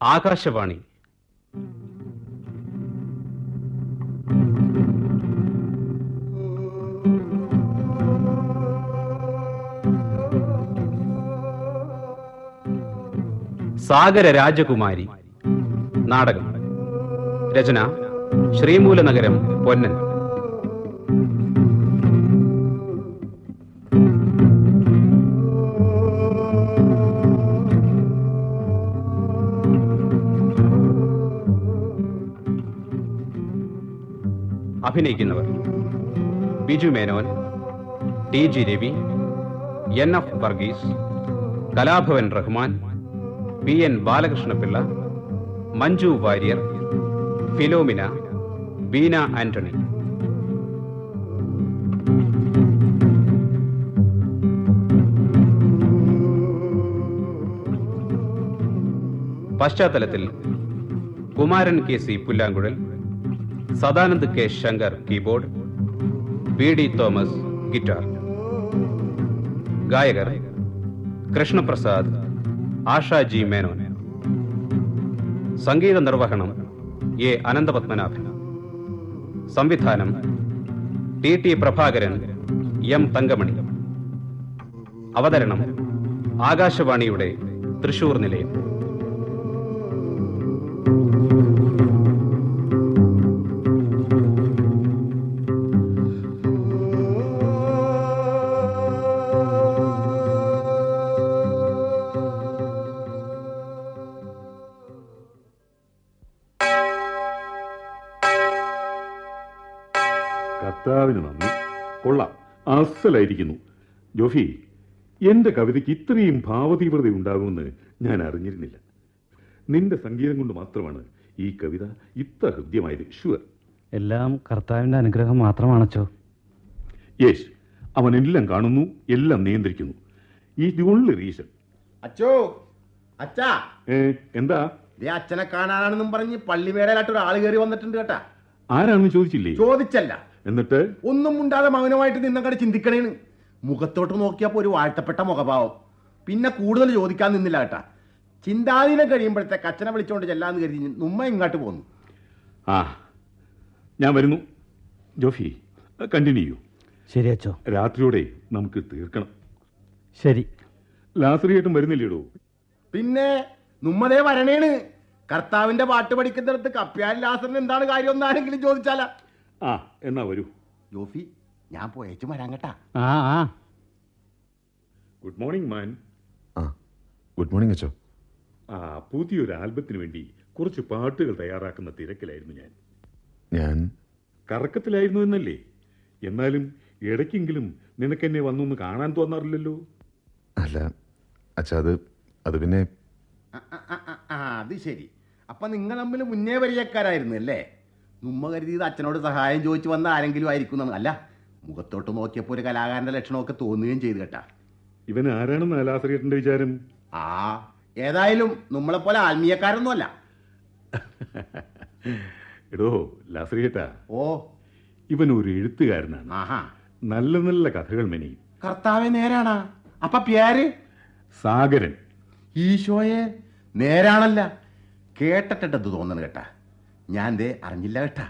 ആകാശവാണി. സാഗര രാജകുമാരി. നാടകം. രചന ശ്രീമൂലനഗരം പൊന്നൻ. അഭിനയിക്കുന്നവർ: Biju Menon, T G Ravi, N F Varghese, Kalabhavan Rahman, P N Balakrishnapillai, Manju Warrier, Philomina, Beena Antony. പശ്ചാത്തലത്തിൽ കുമാരൻ കെ സി പുല്ലാങ്കുഴൽ, Sadanand K Shankar keyboard, B D Thomas guitar. ഗായകർ: കൃഷ്ണപ്രസാദ്, ആഷ ജി മേനോൻ. സംഗീത നിർവഹണം എ അനന്തപത്മനാഭൻ. സംവിധാനം T T Prabhakaran, M Thankamani. അവതരണം ആകാശവാണിയുടെ തൃശൂർ നിലയം. കർത്താവിന് നന്ദി. കൊള്ളാം, അസലായിരിക്കുന്നു. ജോഫി, എന്റെ കവിതയ്ക്ക് ഇത്രയും ഭാവതീവ്രത ഉണ്ടാകുമെന്ന് ഞാൻ അറിഞ്ഞിരുന്നില്ല. നിന്റെ സംഗീതം കൊണ്ട് മാത്രമാണ് ഈ കവിത ഇത്ര ഹൃദ്യമായത്. ഷുവർ. എല്ലാം കർത്താവിന്റെ അനുഗ്രഹം മാത്രമാണച്ചോ. യേശ്, അവൻ എല്ലാം കാണുന്നു, എല്ലാം നിയന്ത്രിക്കുന്നു. ഈ ദി ഓൺലി റീസൺ. അച്ചോ, അച്ഛാ. എന്താ? അച്ഛനെ കാണാനാണെന്നും പറഞ്ഞ് പള്ളിമേടയിലായിട്ട് ഒരാൾ കയറി വന്നിട്ടുണ്ട് കേട്ടാ. ആരാണെന്ന് ചോദിച്ചില്ലേ? ചോദിച്ചല്ല. എന്നിട്ട് ഒന്നും മുണ്ടാതെ മൗനമായിട്ട് നിന്നങ്ങടെ ചിന്തിക്കണേന്. മുഖത്തോട്ട് നോക്കിയപ്പോ ഒരു വാഴ്ത്തപ്പെട്ട മുഖഭാവം. പിന്നെ കൂടുതൽ ചോദിക്കാൻ നിന്നില്ല കേട്ടാ. ചിന്താധീനം കഴിയുമ്പോഴത്തേക്ക് അച്ഛനെ വിളിച്ചോണ്ട് ചെല്ലാന്ന് കരുതി നുമ്മ ഇങ്ങോട്ട് പോന്നു. ആ, ഞാൻ വരുന്നു. ജോഫി, കണ്ടിന്യൂ ചെയ്യൂ. ശരി അച്ചോ. രാത്രിയോടെ നമുക്ക് തീർക്കണം. ശരി. ലാസറിയേട്ടും വരുന്നില്ലേടോ? പിന്നെ നുമ്മതേ വരണേണ്. കർത്താവിന്റെ പാട്ട് പഠിക്കുന്നിടത്ത് കപ്പ്യാൻ ലാസറിന് എന്താണ് കാര്യം എന്നാരെങ്കിലും ചോദിച്ചാലാ? ആ, എന്നാ വരൂ. ജോഫി, ഞാൻ പോയേച്ചു വരാൻ കേട്ടാ. ആ. ഗുഡ് മോർണിംഗ് മാൻ. ആ, ഗുഡ് മോർണിംഗ് അച്ചോ. പുതിയൊരു ആൽബത്തിന് വേണ്ടി കുറച്ച് പാട്ടുകൾ തയ്യാറാക്കുന്ന തിരക്കിലായിരുന്നു ഞാൻ കറക്കത്തിലായിരുന്നു എന്നല്ലേ? എന്നാലും ഇടയ്ക്കെങ്കിലും നിനക്കെന്നെ വന്നൊന്ന് കാണാൻ തോന്നാറില്ലല്ലോ. അല്ല അച്ഛാ, അത് പിന്നെ അത് ശരി. അപ്പൊ നിങ്ങൾ തമ്മിൽ മുന്നേ പരിചയക്കാരായിരുന്നു അല്ലേ? നുമ്മ കരുതിയത് അച്ഛനോട് സഹായം ചോദിച്ചു വന്ന ആരെങ്കിലും ആയിരിക്കും. അല്ല, മുഖത്തോട്ട് നോക്കിയപ്പോൾ ഒരു കലാകാരന്റെ ലക്ഷണമൊക്കെ തോന്നുകയും ചെയ്തു കേട്ടാ. ഇവൻ ആരാണെന്ന് ലാസറിയേട്ടന്റെ വിചാരം? ഏതായാലും നമ്മളെപ്പോലെ ആത്മീയക്കാരൊന്നും അല്ല. എടോ ലാസറിയേട്ടാ, ഓ, ഇവൻ ഒരു എഴുത്തുകാരനാണ്. നല്ല നല്ല കഥകൾ മെനയും. കർത്താവെ, നേരാണാ? അപ്പൊ പേര്? സാഗരൻ. ഈശോയെ, നേരാണല്ല. കേട്ടിട്ടെന്ത് തോന്നണ് കേട്ടാ. ഞാൻ ദേ അറിഞ്ഞില്ല കേട്ടാ.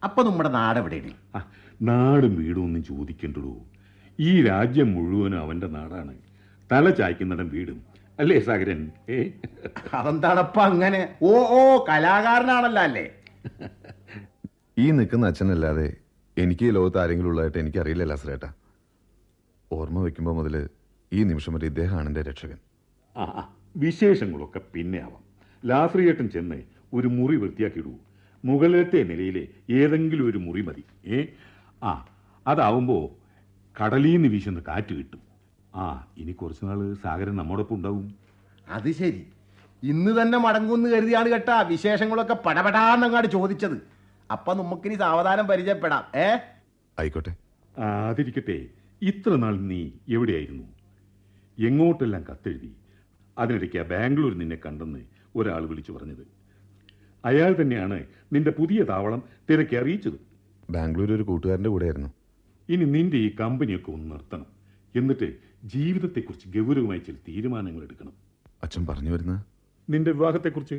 അപ്പൊ നമ്മുടെ നാടെവിടെയാണ്? നാടും വീടും ഒന്നും ചോദിക്കണ്ടോ. ഈ രാജ്യം മുഴുവനും അവന്റെ നാടാണ്. തല ചായ്ക്കുന്നിടം വീടും അല്ലേ സാഗരൻ? അതെന്താണപ്പ അങ്ങനെ? ഓ, കലാകാരനാണല്ലോ അല്ലേ? ഈ നിൽക്കുന്ന അച്ഛനല്ലാതെ എനിക്ക് ഈ ലോകത്ത് ആരെങ്കിലും ഉള്ളതായിട്ട് എനിക്കറിയില്ല ലാസറേട്ടാ. ഓർമ്മ വയ്ക്കുമ്പോൾ മുതൽ ഈ നിമിഷം വരെ ഇദ്ദേഹമാണ് എൻ്റെ രക്ഷകൻ. വിശേഷങ്ങളൊക്കെ പിന്നെ ആവാം. ലാസറിയേട്ടൻ ചെന്ന് ഒരു മുറി വൃത്തിയാക്കിയിടൂ. മുകളിലത്തെ നിലയിലെ ഏതെങ്കിലും ഒരു മുറി മതി. അതാവുമ്പോ കടലീന്ന് വീശുന്ന കാറ്റ് കിട്ടും. ഇനി കുറച്ചുനാള് സാഗരൻ നമ്മോടൊപ്പം ഉണ്ടാവും. അത് ശരി. ഇന്ന് തന്നെ മടങ്ങുമെന്ന് കരുതിയാണ് കേട്ടാ വിശേഷങ്ങളൊക്കെ പടപടാന്നങ്ങാട് ചോദിച്ചത്. അപ്പൊ നമുക്കിനി സാവധാനം പരിചയപ്പെടാം. ആയിക്കോട്ടെ. അതിരിക്കട്ടെ, ഇത്ര നാൾ നീ എവിടെയായിരുന്നു? എങ്ങോട്ടെല്ലാം കത്തെഴുതി. അതിനിടയ്ക്ക് ബാംഗ്ലൂർ നിന്നെ കണ്ടെന്ന് ഒരാൾ വിളിച്ചു പറഞ്ഞത്. അയാൾ തന്നെയാണ് നിന്റെ പുതിയ താവളം തിരക്കി അറിയിച്ചത്. ബാംഗ്ലൂർ ഒരു കൂട്ടുകാരൻ്റെ കൂടെയായിരുന്നു. ഇനി നിന്റെ ഈ കമ്പനിയൊക്കെ ഒന്ന് നിർത്തണം. എന്നിട്ട് ജീവിതത്തെക്കുറിച്ച് ഗൗരവമായി ചില തീരുമാനങ്ങൾ എടുക്കണം. അച്ഛൻ പറഞ്ഞു വരുന്നത്? നിന്റെ വിവാഹത്തെക്കുറിച്ച്.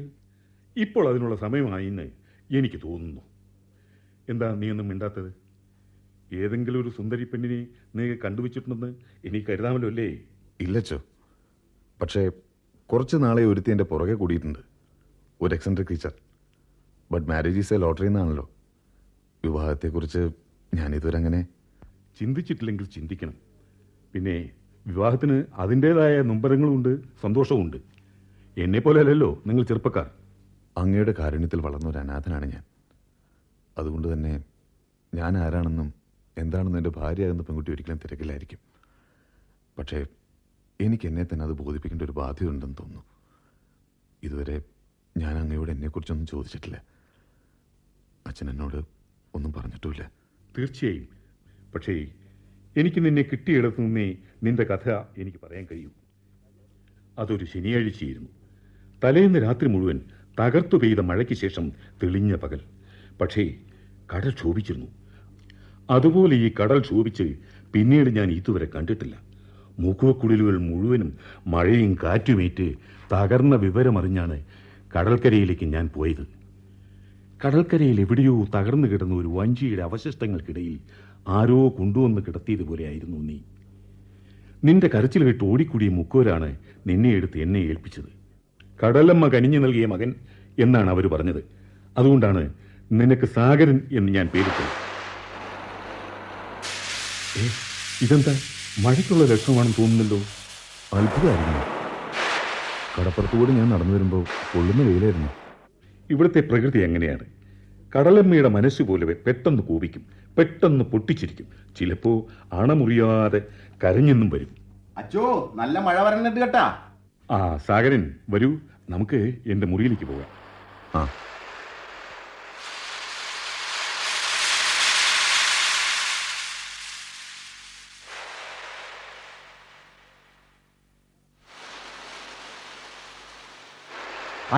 ഇപ്പോൾ അതിനുള്ള സമയമായിന്ന് എനിക്ക് തോന്നുന്നു. എന്താ നീ ഒന്നും മിണ്ടാത്തത്? ഏതെങ്കിലും ഒരു സുന്ദരി പെണ്ണിനെ നീ കണ്ടുവച്ചിട്ടുണ്ടെന്ന് എനിക്ക് കരുതാമല്ലോ അല്ലേ? ഇല്ലച്ചോ, പക്ഷേ കുറച്ച് നാളെ ഒരുത്തി എൻ്റെ പുറകെ കൂടിയിട്ടുണ്ട്. ഒരു eccentric teacher. But marriage is A lottery എന്നാണല്ലോ. വിവാഹത്തെക്കുറിച്ച് ഞാനിതുവരെ അങ്ങനെ ചിന്തിച്ചിട്ടില്ലെങ്കിൽ ചിന്തിക്കണം. പിന്നെ വിവാഹത്തിന് അതിൻ്റേതായ നൊമ്പരങ്ങളുമുണ്ട്, സന്തോഷവുമുണ്ട്. എന്നെപ്പോലെ അല്ലല്ലോ നിങ്ങൾ ചെറുപ്പക്കാർ. അങ്ങയുടെ കാരുണ്യത്തിൽ വളർന്ന ഒരു അനാഥനാണ് ഞാൻ. അതുകൊണ്ട് തന്നെ ഞാൻ ആരാണെന്നും എന്താണെന്നും എൻ്റെ ഭാര്യയാകുന്ന പെൺകുട്ടി ഒരിക്കലും തിരക്കില്ലായിരിക്കും. പക്ഷേ എനിക്ക് എന്നെ തന്നെ അത് ബോധിപ്പിക്കേണ്ട ഒരു ബാധ്യത ഉണ്ടെന്ന് തോന്നുന്നു. ഇതുവരെ ഞാൻ അങ്ങയോട് എന്നെക്കുറിച്ചൊന്നും ചോദിച്ചിട്ടില്ല. അച്ഛൻ എന്നോട് ഒന്നും പറഞ്ഞിട്ടുമില്ല. തീർച്ചയായും. പക്ഷേ എനിക്ക് നിന്നെ കിട്ടിയിടത്തു നിന്നേ നിന്റെ കഥ എനിക്ക് പറയാൻ കഴിയൂ. അതൊരു ശനിയാഴ്ചയായിരുന്നു. തലേന്ന് രാത്രി മുഴുവൻ തകർത്തു പെയ്ത മഴയ്ക്ക് ശേഷം തെളിഞ്ഞ പകൽ. പക്ഷേ കടൽ ക്ഷോഭിച്ചിരുന്നു. അതുപോലെ ഈ കടൽ ക്ഷോഭിച്ച് പിന്നീട് ഞാൻ ഇതുവരെ കണ്ടിട്ടില്ല. മൂക്കുവക്കുഴലുകൾ മുഴുവനും മഴയും കാറ്റുമേറ്റ് തകർന്ന വിവരമറിഞ്ഞാണ് കടൽക്കരയിലേക്ക് ഞാൻ പോയത്. കടൽക്കരയിൽ എവിടെയോ തകർന്നു കിടന്ന ഒരു വഞ്ചിയുടെ അവശിഷ്ടങ്ങൾക്കിടയിൽ ആരോ കൊണ്ടുവന്ന് കിടത്തിയതുപോലെയായിരുന്നു നീ. നിന്റെ കരച്ചിൽ കേട്ട് ഓടിക്കൂടിയ മുക്കോരാണ് നിന്നെ എടുത്ത് എന്നെ ഏൽപ്പിച്ചത്. കടലമ്മ കനിഞ്ഞു നൽകിയ മകൻ എന്നാണ് അവർ പറഞ്ഞത്. അതുകൊണ്ടാണ് നിനക്ക് സാഗരൻ എന്ന് ഞാൻ പേരിട്ടത്. ഇതെന്താ മഴയ്ക്കുള്ള ലക്ഷണമാണെന്ന് തോന്നുന്നല്ലോ. അത്ഭുതമായിരുന്നു. കടപ്പുറത്തുകൂടി ഞാൻ നടന്നു വരുമ്പോൾ കൊള്ളുന്ന വെയിലായിരുന്നു. ഇവിടുത്തെ പ്രകൃതി എങ്ങനെയാണ്? കടലമ്മയുടെ മനസ്സ് പോലെ പെട്ടെന്ന് കോപിക്കും, പെട്ടെന്ന് പൊട്ടിച്ചിരിക്കും, ചിലപ്പോ അണമുറിയാതെ കരഞ്ഞെന്നും വരും. അച്ചോ, നല്ല മഴ വരണുണ്ട് കേട്ടാ. ആ സാഗരൻ, വരൂ, നമുക്ക് എന്റെ മുറിയിലേക്ക് പോകാം. ആ,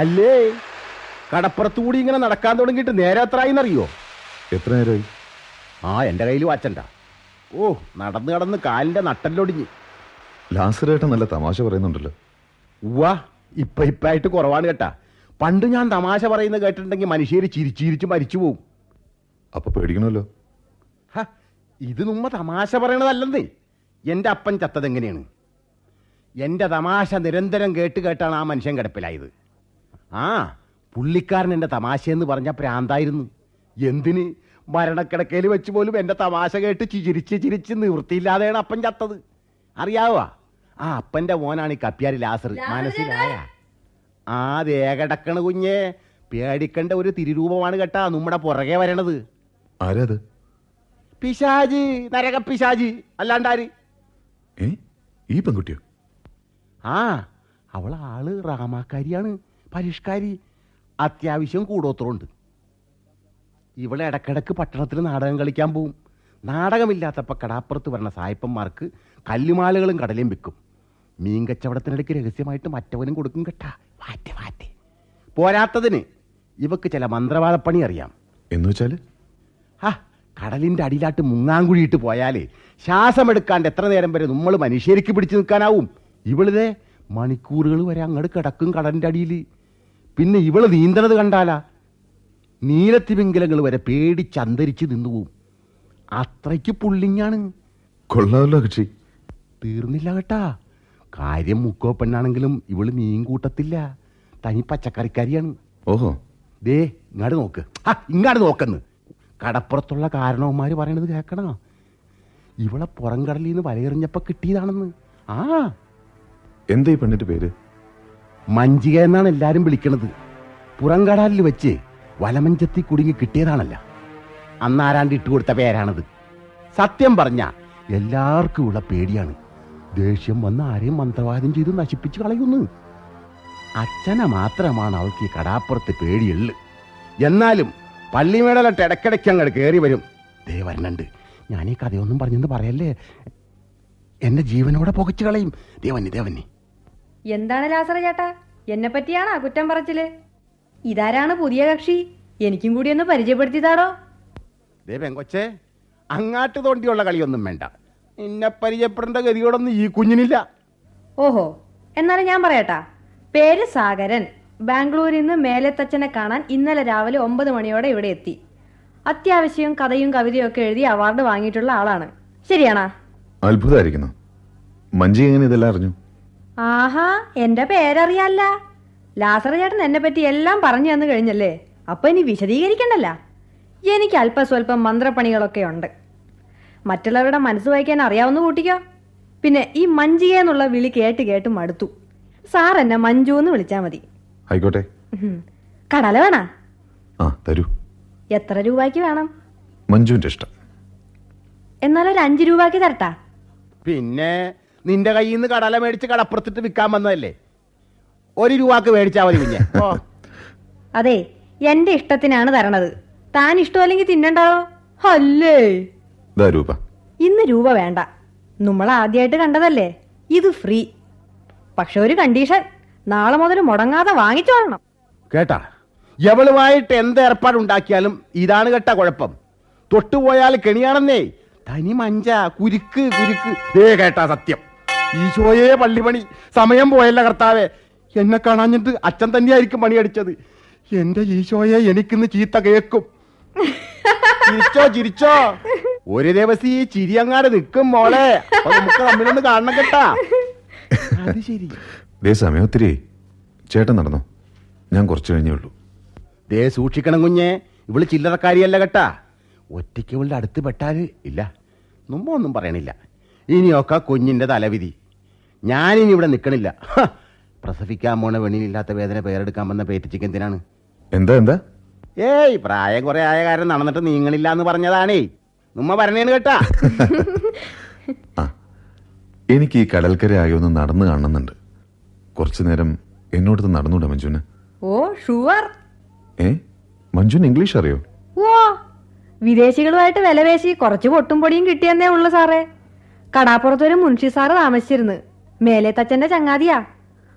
അല്ലേ, കടപ്പുറത്തുകൂടി ഇങ്ങനെ നടക്കാൻ തുടങ്ങിയിട്ട് നേരെ എത്രയെന്നറിയോ? എത്ര നേരമായി? എൻ്റെ കയ്യിൽ വാച്ചണ്ട. ഓ, നടന്ന് കടന്ന് കാലിന്റെ നട്ടല്ലൊടിഞ്ഞ്. ലാസറേട്ടൻ നല്ല തമാശ പറയുന്നുണ്ടല്ലോ. ഉവ്വാ, ഇപ്പായിട്ട് കുറവാണ് കേട്ടാ. പണ്ട് ഞാൻ തമാശ പറയുന്നത് കേട്ടിട്ടുണ്ടെങ്കിൽ മനുഷ്യര് ചിരിച്ചിരിച്ച് മരിച്ചു പോവും. അപ്പൊ പേടിക്കണമല്ലോ. ഇത് നമ്മ തമാശ പറയണതല്ലെന്നേ. എൻ്റെ അപ്പൻ ചത്തതെങ്ങനെയാണ്? എൻ്റെ തമാശ നിരന്തരം കേട്ടാണ് ആ മനുഷ്യൻ കിടപ്പിലായത്. പുള്ളിക്കാരൻ എൻ്റെ തമാശയെന്ന് പറഞ്ഞ പ്രാന്തായിരുന്നു. എന്തിന്? മരണക്കിടക്കയിൽ വെച്ച് പോലും എൻ്റെ തമാശ കേട്ട് ചിരിച്ച് നിവൃത്തിയില്ലാതെയാണ് അപ്പൻ ചത്തത്. അറിയാവോ? ആ അപ്പൻ്റെ മോനാണ് ഈ കപ്പ്യാരി ലാസർ. മനസ്സിലായ? ദേഹടക്കണ കുഞ്ഞെ, പേടിക്കേണ്ട ഒരു തിരുരൂപമാണ് കേട്ടാ നമ്മുടെ പുറകെ വരണത്. ആരാത്? പിശാജ്, നരക പിശാജ്. അല്ലാണ്ടാര്? ഈ പെൺകുട്ടിയോ? അവൾ ആള് റാമാക്കാരിയാണ്, പരിഷ്കാരി. അത്യാവശ്യം കൂടോത്രമുണ്ട്. ഇവളെ ഇടക്കിടക്ക് പട്ടണത്തിൽ നാടകം കളിക്കാൻ പോവും. നാടകമില്ലാത്തപ്പോ കടാപ്പുറത്ത് വരണ സായപ്പന്മാർക്ക് കല്ലുമാലകളും കടലയും വിൽക്കും. മീൻ കച്ചവടത്തിനിടയ്ക്ക് രഹസ്യമായിട്ട് മറ്റവനും കൊടുക്കും കേട്ടാ. വാറ്റ് പോരാത്തതിന് ഇവക്ക് ചില മന്ത്രവാദപ്പണി അറിയാം. എന്ന് വെച്ചാല്? കടലിന്റെ അടിയിലാട്ട് മുങ്ങാങ്കുഴിയിട്ട് പോയാലേ ശ്വാസമെടുക്കാണ്ട് എത്ര നേരം വരെ നമ്മൾ മനുഷ്യർക്ക് പിടിച്ചു നിൽക്കാനാവും. ഇവളിതേ മണിക്കൂറുകൾ വരെ അങ്ങോട്ട് കിടക്കും കടലിന്റെ അടിയിൽ. പിന്നെ ഇവള് നീന്തണത് കണ്ടാലാ നീലത്തിമിംഗലങ്ങൾ വരെ പേടിച്ചന്തരിച്ച് നിന്നുപോവും. അത്രയ്ക്ക് പുള്ളിങ്ങാണ്. കൊള്ളാമല്ലോ കക്ഷി. തീർന്നില്ല കേട്ടാ. കാര്യം മുക്കോ പെണ്ണാണെങ്കിലും ഇവള് മീൻ കൂട്ടത്തില്ല, തനി പച്ചക്കറിക്കാരിയാണ്. ഓഹോ, ദേ ഇങ്ങാട് നോക്കെന്ന്. കടപ്പുറത്തുള്ള കാരണവന്മാര് പറയണത് കേൾക്കണ. ഇവളെ പുറം കടലിൽ നിന്ന് വലയെറിഞ്ഞപ്പോ കിട്ടിയതാണെന്ന്. എന്താ ഈ പെണ്ണിന്റെ പേര്? മഞ്ചിക എന്നാണ് എല്ലാരും വിളിക്കണത്. പുറംകടലിൽ വെച്ച് വലമഞ്ചത്തി കുടുങ്ങി കിട്ടിയതാണല്ല. അന്നാരാണ്ട് ഇട്ടുകൊടുത്ത പേരാണത്. സത്യം പറഞ്ഞ എല്ലാവർക്കും ഉള്ള പേടിയാണ്. ദേഷ്യം വന്ന് ആരെയും മന്ത്രവാദം ചെയ്ത് നശിപ്പിച്ച് കളയുന്നു. അച്ഛനെ മാത്രമാണ് അവൾക്ക് ഈ കടാപ്പുറത്ത് പേടിയുള്ളു. എന്നാലും പള്ളിമേടലിട്ട് ഇടയ്ക്കിടയ്ക്ക് അങ്ങോട്ട് കയറി വരും. ദേ വരണുണ്ട്. ഞാൻ ഈ കഥയൊന്നും പറഞ്ഞെന്ന് പറയല്ലേ, എന്റെ ജീവനോടെ പുകച്ചു കളയും. ദേവന്നി എന്താണ് ലാസറ ചേട്ടാ, എന്നെ പറ്റിയാണോ കുറ്റം പറച്ചില്? ഇതാരാണ് പുതിയ കക്ഷി? എനിക്കും കൂടി ഒന്ന് പരിചയപ്പെടുത്തിയതാടോ. പെങ്കൊച്ചേ, അങ്ങാട്ട് തോണ്ടിയുള്ള കളിയൊന്നും വേണ്ട. എന്നെ പരിചയപ്പെടേണ്ട ഗതിയോടൊന്നും ഈ കുഞ്ഞിനില്ല. ഓഹോ, എന്നാലും ഞാൻ പറയട്ടാ. പേര് സാഗരൻ, ബാംഗ്ലൂരിൽ നിന്ന് മേലെത്തച്ഛനെ കാണാൻ ഇന്നലെ രാവിലെ 9 മണിയോടെ ഇവിടെ എത്തി. അത്യാവശ്യം കഥയും കവിതയും ഒക്കെ എഴുതി അവാർഡ് വാങ്ങിയിട്ടുള്ള ആളാണ്. ശരിയാണോ? അത്ഭുതമായിരിക്കുന്നു. മഞ്ജി എങ്ങനെ ഇതെല്ലാം അറിഞ്ഞു? ആഹാ, എന്റെ പേരറിയാല്ല. ലാസർ ചേട്ടൻ എന്നെ പറ്റി എല്ലാം പറഞ്ഞു തന്നു കഴിഞ്ഞല്ലേ, അപ്പൊ ഇനി വിശദീകരിക്കണ്ടല്ല. എനിക്ക് അല്പസ്വല്പം മന്ത്രപ്പണികളൊക്കെ ഉണ്ട്. മറ്റുള്ളവരുടെ മനസ്സ് വായിക്കാൻ അറിയാവുന്ന കൂട്ടിക്കോ. പിന്നെ ഈ മഞ്ജിക എന്നുള്ള വിളി കേട്ട് കേട്ട് മടുത്തു. സാർ എന്നെ മഞ്ജു എന്ന് വിളിച്ചാ മതി. ആയിക്കോട്ടെ. കടല വേണ? ആ തരൂ. എത്ര രൂപയ്ക്ക് വേണം? മഞ്ജുവിന്റെ ഇഷ്ടം. എന്നാലൊരു 5 രൂപയ്ക്ക് തരട്ടാ? പിന്നെ നിന്റെ കയ്യിൽ നിന്ന് കടല മേടിച്ച് കടപ്പുറത്തിട്ട് വിൽക്കാൻ വന്നതല്ലേ, 1 രൂപക്ക് മേടിച്ചാ മതി കുഞ്ഞെ. അതെ, എന്റെ ഇഷ്ടത്തിനാണ് തരണത്. താൻ ഇഷ്ടമല്ലെങ്കിൽ തിന്നണ്ടാവോ? അല്ലേ? രൂപ. ഇന്ന് രൂപ വേണ്ട, നമ്മൾ ആദ്യമായിട്ട് കണ്ടതല്ലേ, ഇത് ഫ്രീ. പക്ഷെ ഒരു കണ്ടീഷൻ, നാളെ മുതൽ മുടങ്ങാതെ വാങ്ങിച്ചോളണം. കേട്ടാ, എവളുമായിട്ട് എന്ത് ഏർപ്പാടുണ്ടാക്കിയാലും ഇതാണ് കേട്ടാ കുഴപ്പം. തൊട്ടുപോയാൽ കെണിയാണെന്നേ. തനി മഞ്ച, കുരുക്ക് കുരുക്ക്. കേട്ടാ സത്യം. ഈശോയെ പള്ളിപണി, സമയം പോയല്ല കർത്താവേ. എന്നെ കാണാഞ്ഞിട്ട് അച്ഛൻ തന്നെയായിരിക്കും പണിയടിച്ചത്. എന്റെ ഈശോയെ, എനിക്കിന്ന് ചീത്ത കേക്കും. ചിരിച്ചോ ചിരിച്ചോ, ഒരു ദിവസം ഈ ചിരി അങ്ങാട് നിൽക്കും മോളെ. അപ്പൊ നമുക്ക് തമ്മിലൊന്ന് കാണണം കേട്ടാ. അത് ശരി. സമയം ഒത്തിരി. ചേട്ടൻ നടന്നോ, ഞാൻ കുറച്ച് കഴിഞ്ഞേ ഉള്ളൂ. ദേ സൂക്ഷിക്കണം കുഞ്ഞെ, ഇവള് ചില്ലറക്കാരിയല്ല കേട്ടാ. ഒറ്റയ്ക്ക് ഇവളുടെ അടുത്ത് പെട്ടാല് ഇല്ല, മുമ്പൊന്നും പറയണില്ല. ഇനിയൊക്കെ കുഞ്ഞിന്റെ തലവിധി. ഞാനിനി ഇവിടെ നിൽക്കണില്ല. പ്രസവിക്കാൻ പോണ വെണിയിലില്ലാത്ത വേദന പേരെടുക്കാൻ വന്ന പേറ്റിച്ചിക്ക് എന്തിനാണ്? എന്താ? ഏയ്, പ്രായം കുറെ ആയ കാര്യം നടന്നിട്ട് നീങ്ങളില്ല എന്ന് പറഞ്ഞതാണേ. നമ്മ പറഞ്ഞേന്ന് കേട്ടാ. ആ, എനിക്ക് ഈ കടൽക്കര ആകെ ഒന്ന് നടന്നു കാണുന്നുണ്ട്. കുറച്ചു നേരം എന്നോടത്ത് നടന്നൂടെ മഞ്ജുന്? ഓ ഷുവർ. മഞ്ജുന് ഇംഗ്ലീഷ് അറിയോ? ഓ, വിദേശികളുമായിട്ട് വിലപേശി കുറച്ച് പൊട്ടും പൊടിയും കിട്ടിയെന്നേ ഉള്ളു സാറേ. കടാപ്പുറത്തൊരു മുൻഷി സാറ് താമസിച്ചിരുന്നു. മേലെ തച്ചന്റെ ചങ്ങാതിയാ.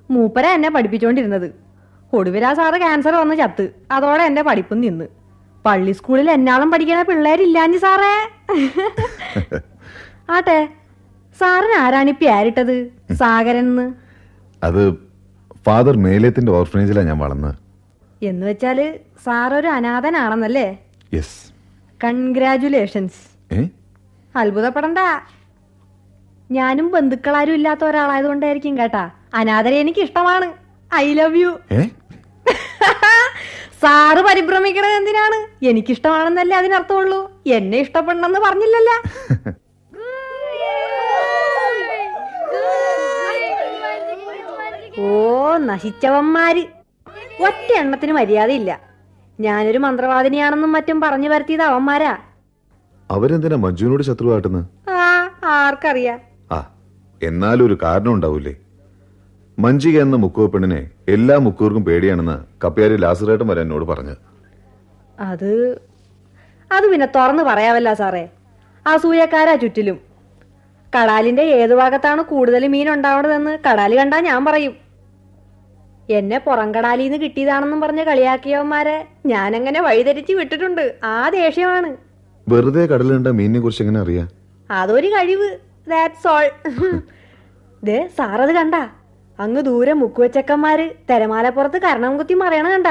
മൂപ്പര എന്നെ പഠിപ്പിച്ചോണ്ടിരുന്നത്. ഒടുവിലാ സാറ് ക്യാൻസർ വന്ന് ചത്ത്. അതോടെ എന്റെ പഠിപ്പും നിന്ന്. പള്ളി സ്കൂളിൽ എന്നാളും പഠിക്കണ പിള്ളേരില്ലാഞ്ഞു സാറേ. ആട്ടെ, സാറിന് ആരാണ് ഈ പേരിട്ടത് സാഗരൻ? അത് ഫാദർ മേലേത്തിന്റെ ഓർഫനേജിലാണ് ഞാൻ വളർന്നത്. എന്ന് വെച്ചാല് സാറൊരു അനാഥനാണെന്നല്ലേ? യെസ്. കൺഗ്രാജുലേഷൻസ്. അത്ഭുതപ്പെടണ്ട. ഞാനും ബന്ധുക്കളാരും ഇല്ലാത്ത ഒരാളായതുകൊണ്ടായിരിക്കും കേട്ടാ. അനാഥരെ എനിക്ക് ഇഷ്ടമാണ്. I love U. സാറ് പരിഭ്രമിക്കണത് എന്തിനാണ്? എനിക്കിഷ്ടമാണെന്നല്ലേ അതിനർത്ഥമുള്ളൂ. എന്നെ ഇഷ്ടപ്പെടണമെന്ന് പറഞ്ഞില്ലല്ല. ഓ നശിച്ചവന്മാര്, ഒറ്റ എണ്ണത്തിന് മര്യാദയില്ല. ഞാനൊരു മന്ത്രവാദിനിയാണെന്നും മറ്റും പറഞ്ഞു വരുത്തിയത് അവന്മാരാ. അവരെന്തിനാ മഞ്ജുവിനോട് ശത്രുവാട്ടുന്നത്? ആർക്കറിയാ. എന്നാലും ഒരു കാരണം ഉണ്ടാവൂലേ? മഞ്ജിക എന്ന മുക്കുവ പെണ്ണിനെ എല്ലാ മുക്കൂർക്കും പേടിയാണെന്ന് കപ്പ്യാരി ലാസറേട്ടൻ വരെ എന്നോട് പറഞ്ഞത്. അത് പിന്നെ തുറന്നു പറയാവല്ല സാറേ. അസൂയക്കാരാ ചുറ്റിലും. കടാലിന്റെ ഏതു ഭാഗത്താണ് കൂടുതൽ മീൻ ഉണ്ടാവണതെന്ന് കടാലി കണ്ടാ ഞാൻ പറയും. എന്നെ പുറം കടാലിന്ന് കിട്ടിയതാണെന്നും പറഞ്ഞ് കളിയാക്കിയവന്മാരെ ഞാനങ്ങനെ വഴിതെറ്റിച്ച് വിട്ടിട്ടുണ്ട്. ആ ദേഷ്യമാണ്. വെറുതെ കടൽ കണ്ട മീനിനെ കുറിച്ച് എങ്ങനെ അറിയാ? അതൊരു കഴിവ്. That's all. ദേ സാറത് കണ്ട? അങ്ങ് ദൂരെ മുക്കുവച്ചക്കന്മാര് തിരമാലപ്പുറത്ത് കരണം കുത്തി മറിയണ കണ്ട?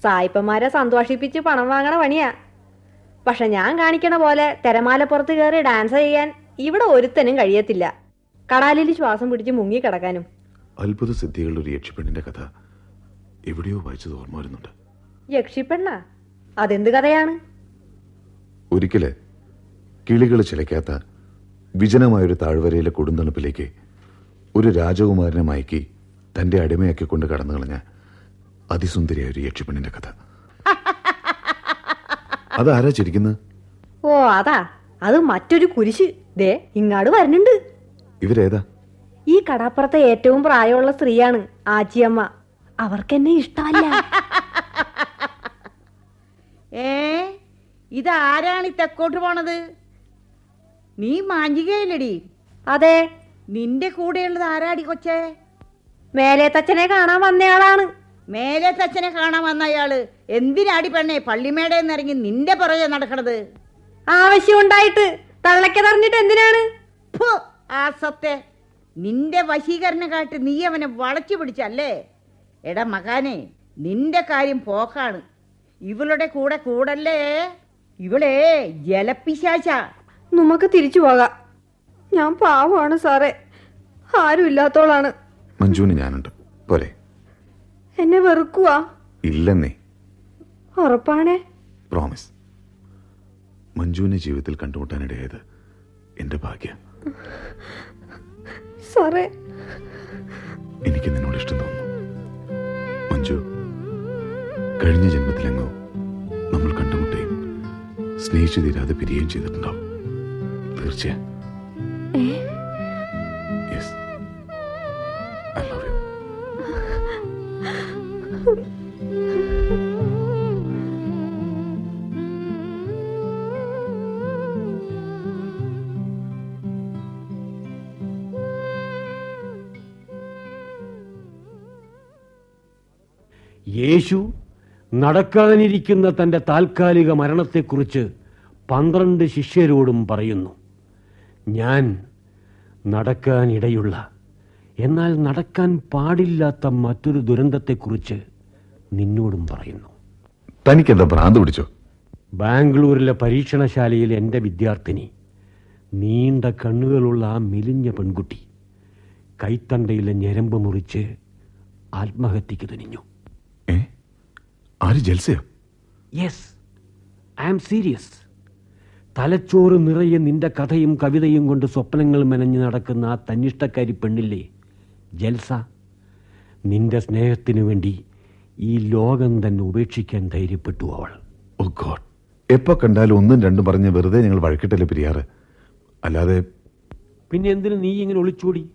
സായിപ്പന്മാരെ സന്തോഷിപ്പിച്ച് പണം വാങ്ങണ പണിയാ. പക്ഷെ ഞാൻ കാണിക്കണ പോലെ തിരമാലപ്പുറത്ത് കയറി ഡാൻസ് ചെയ്യാൻ ഇവിടെ ഒരുത്തനും കഴിയത്തില്ല. കടാലിൽ ശ്വാസം പിടിച്ച് മുങ്ങിക്കിടക്കാനും. അത്ഭുത സിദ്ധികളുടെ ഒരു യക്ഷിപ്പെണ്ണിന്റെ കഥ എവിടെയോ വായിച്ചത് ഓർമ്മ വരുന്നുണ്ട്. യക്ഷിപ്പെണ്ണ? അതെന്ത് കഥയാണ്? ഒരിക്കല് കിളികൾ ചിലയ്ക്കാത്ത വിജനമായൊരു താഴ്വരയിലെ കൊടുന്തണുപ്പിലേക്ക് ഒരു രാജകുമാരനെ മയക്കി തന്റെ അടിമയാക്കിക്കൊണ്ട് കടന്നു കളഞ്ഞ അതിസുന്ദരിയായ ഒരു യക്ഷിപ്പെണ്ണിന്റെ കഥ. അതാരാ ചിരിക്കുന്നത്? ഓ അതാ, അത് മറ്റൊരു കുരിശ്. ദേ ഇങ്ങാട് വരുന്നുണ്ട്. ഇവരേതാ? ഈ കടാപ്പുറത്തെ ഏറ്റവും പ്രായമുള്ള സ്ത്രീയാണ് ആച്ചിയമ്മ. അവർക്കെന്നെ ഇഷ്ടമല്ല. ഇതാരാണ് ഈ തെക്കോട്ട് പോണത്? നീ മാഞ്ചികയില്ലടി? അതെ. നിന്റെ കൂടെയുള്ളത് ആരാടി കൊച്ചേ? മേലെ തച്ചനെ കാണാൻ വന്നയാളാണ്. മേലെ തച്ചനെ കാണാൻ വന്ന അയാള് എന്തിനാടി പെണ്ണെ പള്ളിമേടേന്ന് ഇറങ്ങി നിന്റെ പുറകെ നടക്കണത്? ആവശ്യമുണ്ടായിട്ട്. തള്ളക്കതറിഞ്ഞിട്ട് എന്തിനാണ്? ആ സത്തെ, നിന്റെ വശീകരണം കാട്ടി നീ അവനെ വളച്ചു പിടിച്ചല്ലേ? എടാ മകാനെ, നിന്റെ കാര്യം പോക്കാണ്. ഇവളുടെ കൂടെ കൂടല്ലേ. ഇവളെ ജലപ്പിശാച. നമുക്ക് തിരിച്ചു പോകാം. ഞാൻ പാവമാണ് സാറേ, ആരും ഇല്ലാത്തോളാണ്. മഞ്ജുവിന് ഞാനുണ്ട്, പോരെ? എന്നെ വെറുക്കുവാ? ഇല്ലെന്നേ. ഉറപ്പാണേ? പ്രോമിസ്. മഞ്ജുവിനെ ജീവിതത്തിൽ കണ്ടുമുട്ടാനിടയായത് എന്റെ ഭാഗ്യ. സാറേ, എനിക്ക് നിന്നോട് ഇഷ്ടം തോന്നുന്നു മഞ്ജു. കഴിഞ്ഞ ജന്മത്തിലെങ്ങോ നമ്മൾ കണ്ടുമുട്ടുകയും സ്നേഹിച്ചു തീരാതെ പിരിയുകയും ചെയ്തിട്ടുണ്ടാവും. തീർച്ചയായും. Yes, I love you. Yesu നടക്കാനിരിക്കുന്ന തൻ്റെ താൽക്കാലിക മരണത്തെക്കുറിച്ച് 12 ശിഷ്യരോടും പറയുന്നു. ഞാൻ നടക്കാനിടയുള്ള, എന്നാൽ നടക്കാൻ പാടില്ലാത്ത മറ്റൊരു ദുരന്തത്തെക്കുറിച്ച് നിന്നോടും പറയുന്നു. തനിക്കെന്താ ഭ്രാന്ത് പിടിച്ചോ? ബാംഗ്ലൂരിലെ പരീക്ഷണശാലയിൽ എൻ്റെ വിദ്യാർത്ഥിനി, നീണ്ട കണ്ണുകളുള്ള ആ മെലിഞ്ഞ പെൺകുട്ടി, കൈത്തണ്ടയിലെ ഞരമ്പ് മുറിച്ച് ആത്മഹത്യക്ക് തുനിഞ്ഞു. ആര്? ജൽസയോ? Yes, I am serious. തലച്ചോറ് നിറയെ നിന്റെ കഥയും കവിതയും കൊണ്ട് സ്വപ്നങ്ങൾ മെനഞ്ഞു നടക്കുന്ന ആ തന്നിഷ്ടക്കാരി പെണ്ണില്ലേ ജൽസ, നിന്റെ സ്നേഹത്തിനു വേണ്ടി ഈ ലോകം തന്നെ ഉപേക്ഷിക്കാൻ ധൈര്യപ്പെട്ടു അവൾ. ഓ ഗോഡ്, എപ്പോ കണ്ടാലും 1ഉം 2ഉം പറഞ്ഞ് വെറുതെ ഞങ്ങൾ വഴക്കിട്ടല്ലേ പിരിയാറ്. അല്ലാതെ പിന്നെ എന്തിനു നീ ഇങ്ങനെ ഒളിച്ചോടി?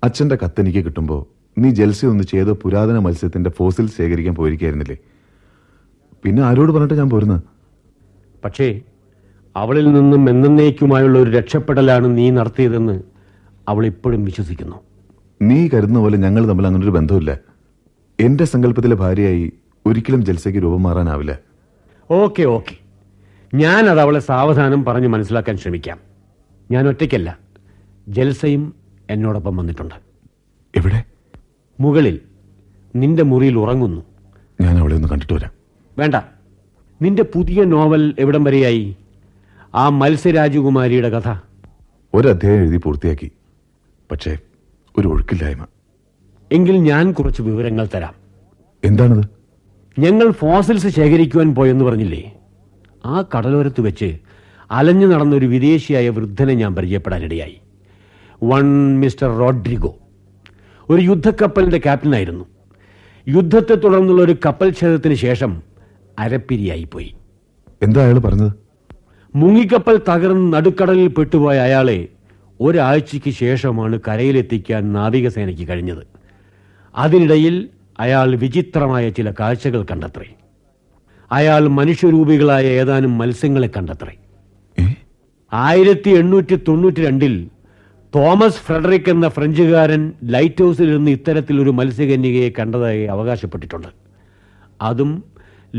അച്ഛന്റെ കത്തെനിക്ക് കിട്ടുമ്പോ നീ ജൽസി ഒന്ന് ചെയ്ത പുരാതന മത്സ്യത്തിന്റെ ഫോസിൽ ശേഖരിക്കാൻ പോയിരിക്കായിരുന്നില്ലേ? പിന്നെ ആരോട് പറഞ്ഞിട്ട് ഞാൻ പോരുന്നത്? പക്ഷേ അവളിൽ നിന്നും എന്നേക്കുമായുള്ള ഒരു രക്ഷപ്പെടലാണ് നീ നടത്തിയതെന്ന് അവൾ ഇപ്പോഴും വിശ്വസിക്കുന്നു. നീ കരുതുന്ന പോലെ ഞങ്ങൾ തമ്മിൽ അങ്ങനൊരു ബന്ധമില്ല. എന്റെ സങ്കല്പത്തിലെ ഭാര്യയായി ഒരിക്കലും ജൽസയ്ക്ക് രൂപം മാറാനാവില്ല. ഓക്കെ ഓക്കെ, ഞാനത് അവളെ സാവധാനം പറഞ്ഞ് മനസ്സിലാക്കാൻ ശ്രമിക്കാം. ഞാൻ ഒറ്റയ്ക്കല്ല, ജൽസയും എന്നോടൊപ്പം വന്നിട്ടുണ്ട്. എവിടെ? മുകളിൽ നിന്റെ മുറിയിൽ ഉറങ്ങുന്നു. ഞാൻ അവളെ ഒന്ന് കണ്ടിട്ട് വരാം. വേണ്ട, നിന്റെ പുതിയ നോവൽ എവിടം വരെയായി? ആ മത്സ്യരാജകുമാരിയുടെ കഥ ഒരധ്യായം എഴുതി പൂർത്തിയാക്കി. പക്ഷേ ഒരു ഒഴുക്കില്ലായ്മ. എങ്കിൽ ഞാൻ കുറച്ച് വിവരങ്ങൾ തരാം. എന്താണത്? ഞങ്ങൾ ഫോസിൽസ് ശേഖരിക്കുവാൻ പോയെന്ന് പറഞ്ഞില്ലേ? ആ കടലോരത്ത് വെച്ച് അലഞ്ഞു നടന്ന ഒരു വിദേശിയായ വൃദ്ധനെ ഞാൻ പരിചയപ്പെടാനിടയായി. One mister Rodrigo. ഒരു യുദ്ധക്കപ്പലിന്റെ ക്യാപ്റ്റനായിരുന്നു. യുദ്ധത്തെ തുടർന്നുള്ള ഒരു കപ്പൽ ഛേദത്തിന് ശേഷം അരപ്പിരിയായിപ്പോയി. എന്താ അയാൾ പറഞ്ഞത്? മുങ്ങിക്കപ്പൽ തകർന്ന് നടുക്കടലിൽ പെട്ടുപോയ അയാളെ ഒരാഴ്ചയ്ക്ക് ശേഷമാണ് കരയിലെത്തിക്കാൻ നാവികസേനയ്ക്ക് കഴിഞ്ഞത്. അതിനിടയിൽ അയാൾ വിചിത്രമായ ചില കാഴ്ചകൾ കണ്ടത്രേ. അയാൾ മനുഷ്യരൂപികളായ ഏതാനും മത്സ്യങ്ങളെ കണ്ടത്രേ. 1892 തോമസ് ഫ്രെഡറിക് എന്ന ഫ്രഞ്ചുകാരൻ ലൈറ്റ് ഹൗസിൽ നിന്ന് ഇത്തരത്തിലൊരു മത്സ്യകന്യകയെ കണ്ടതായി അവകാശപ്പെട്ടിട്ടുണ്ട്. അതും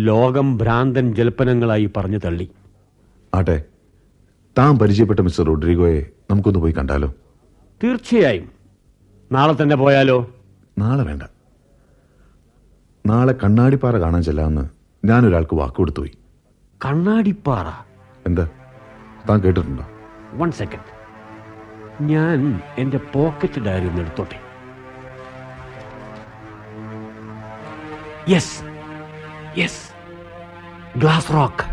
ലോകം ഭ്രാന്തൻ ജൽപ്പനങ്ങളായി പറഞ്ഞു തള്ളി. ആട്ടെ, താൻ പരിചയപ്പെട്ട മിസ്റ്റർ റോഡ്രിഗോയെ നമുക്കൊന്ന് പോയി കണ്ടാലോ? തീർച്ചയായും. നാളെ തന്നെ പോയാലോ? നാളെ വേണ്ട. നാളെ കണ്ണാടിപ്പാറ കാണാൻ ചെല്ലാമെന്ന് ഞാനൊരാൾക്ക് വാക്കുകൊടുത്തുപോയി. കണ്ണാടിപ്പാറ? എന്താ, താൻ കേട്ടിട്ടുണ്ടോ? 1 സെക്കൻഡ്, ഞാൻ എന്റെ പോക്കറ്റ് ഡയറി ഒന്ന് എടുത്തോട്ടെ. Yes yes, glass rock,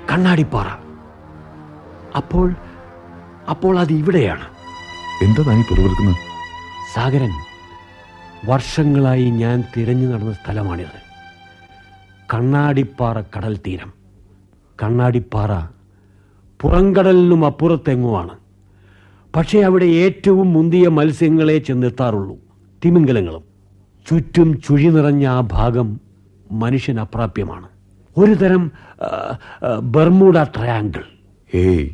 Kannadippara. അപ്പോൾ അത് ഇവിടെയാണ്. എന്താ താനീ പുറവെടുക്കുന്നത്? സാഗരൻ, വർഷങ്ങളായി ഞാൻ തിരഞ്ഞു നടന്ന സ്ഥലമാണിത്. കണ്ണാടിപ്പാറ കടൽ തീരം. കണ്ണാടിപ്പാറ പുറംകടലിനും അപ്പുറത്തെങ്ങുമാണ്. പക്ഷേ അവിടെ ഏറ്റവും മുന്തിയ മത്സ്യങ്ങളെ ചെന്നെത്താറുള്ളൂ, തിമിംഗലങ്ങളും. ചുറ്റും ചുഴി നിറഞ്ഞ ആ ഭാഗം മനുഷ്യന് അപ്രാപ്യമാണ്. ഒരു തരം ബർമൂഡ ട്രയാങ്കിൾ. ഏയ്,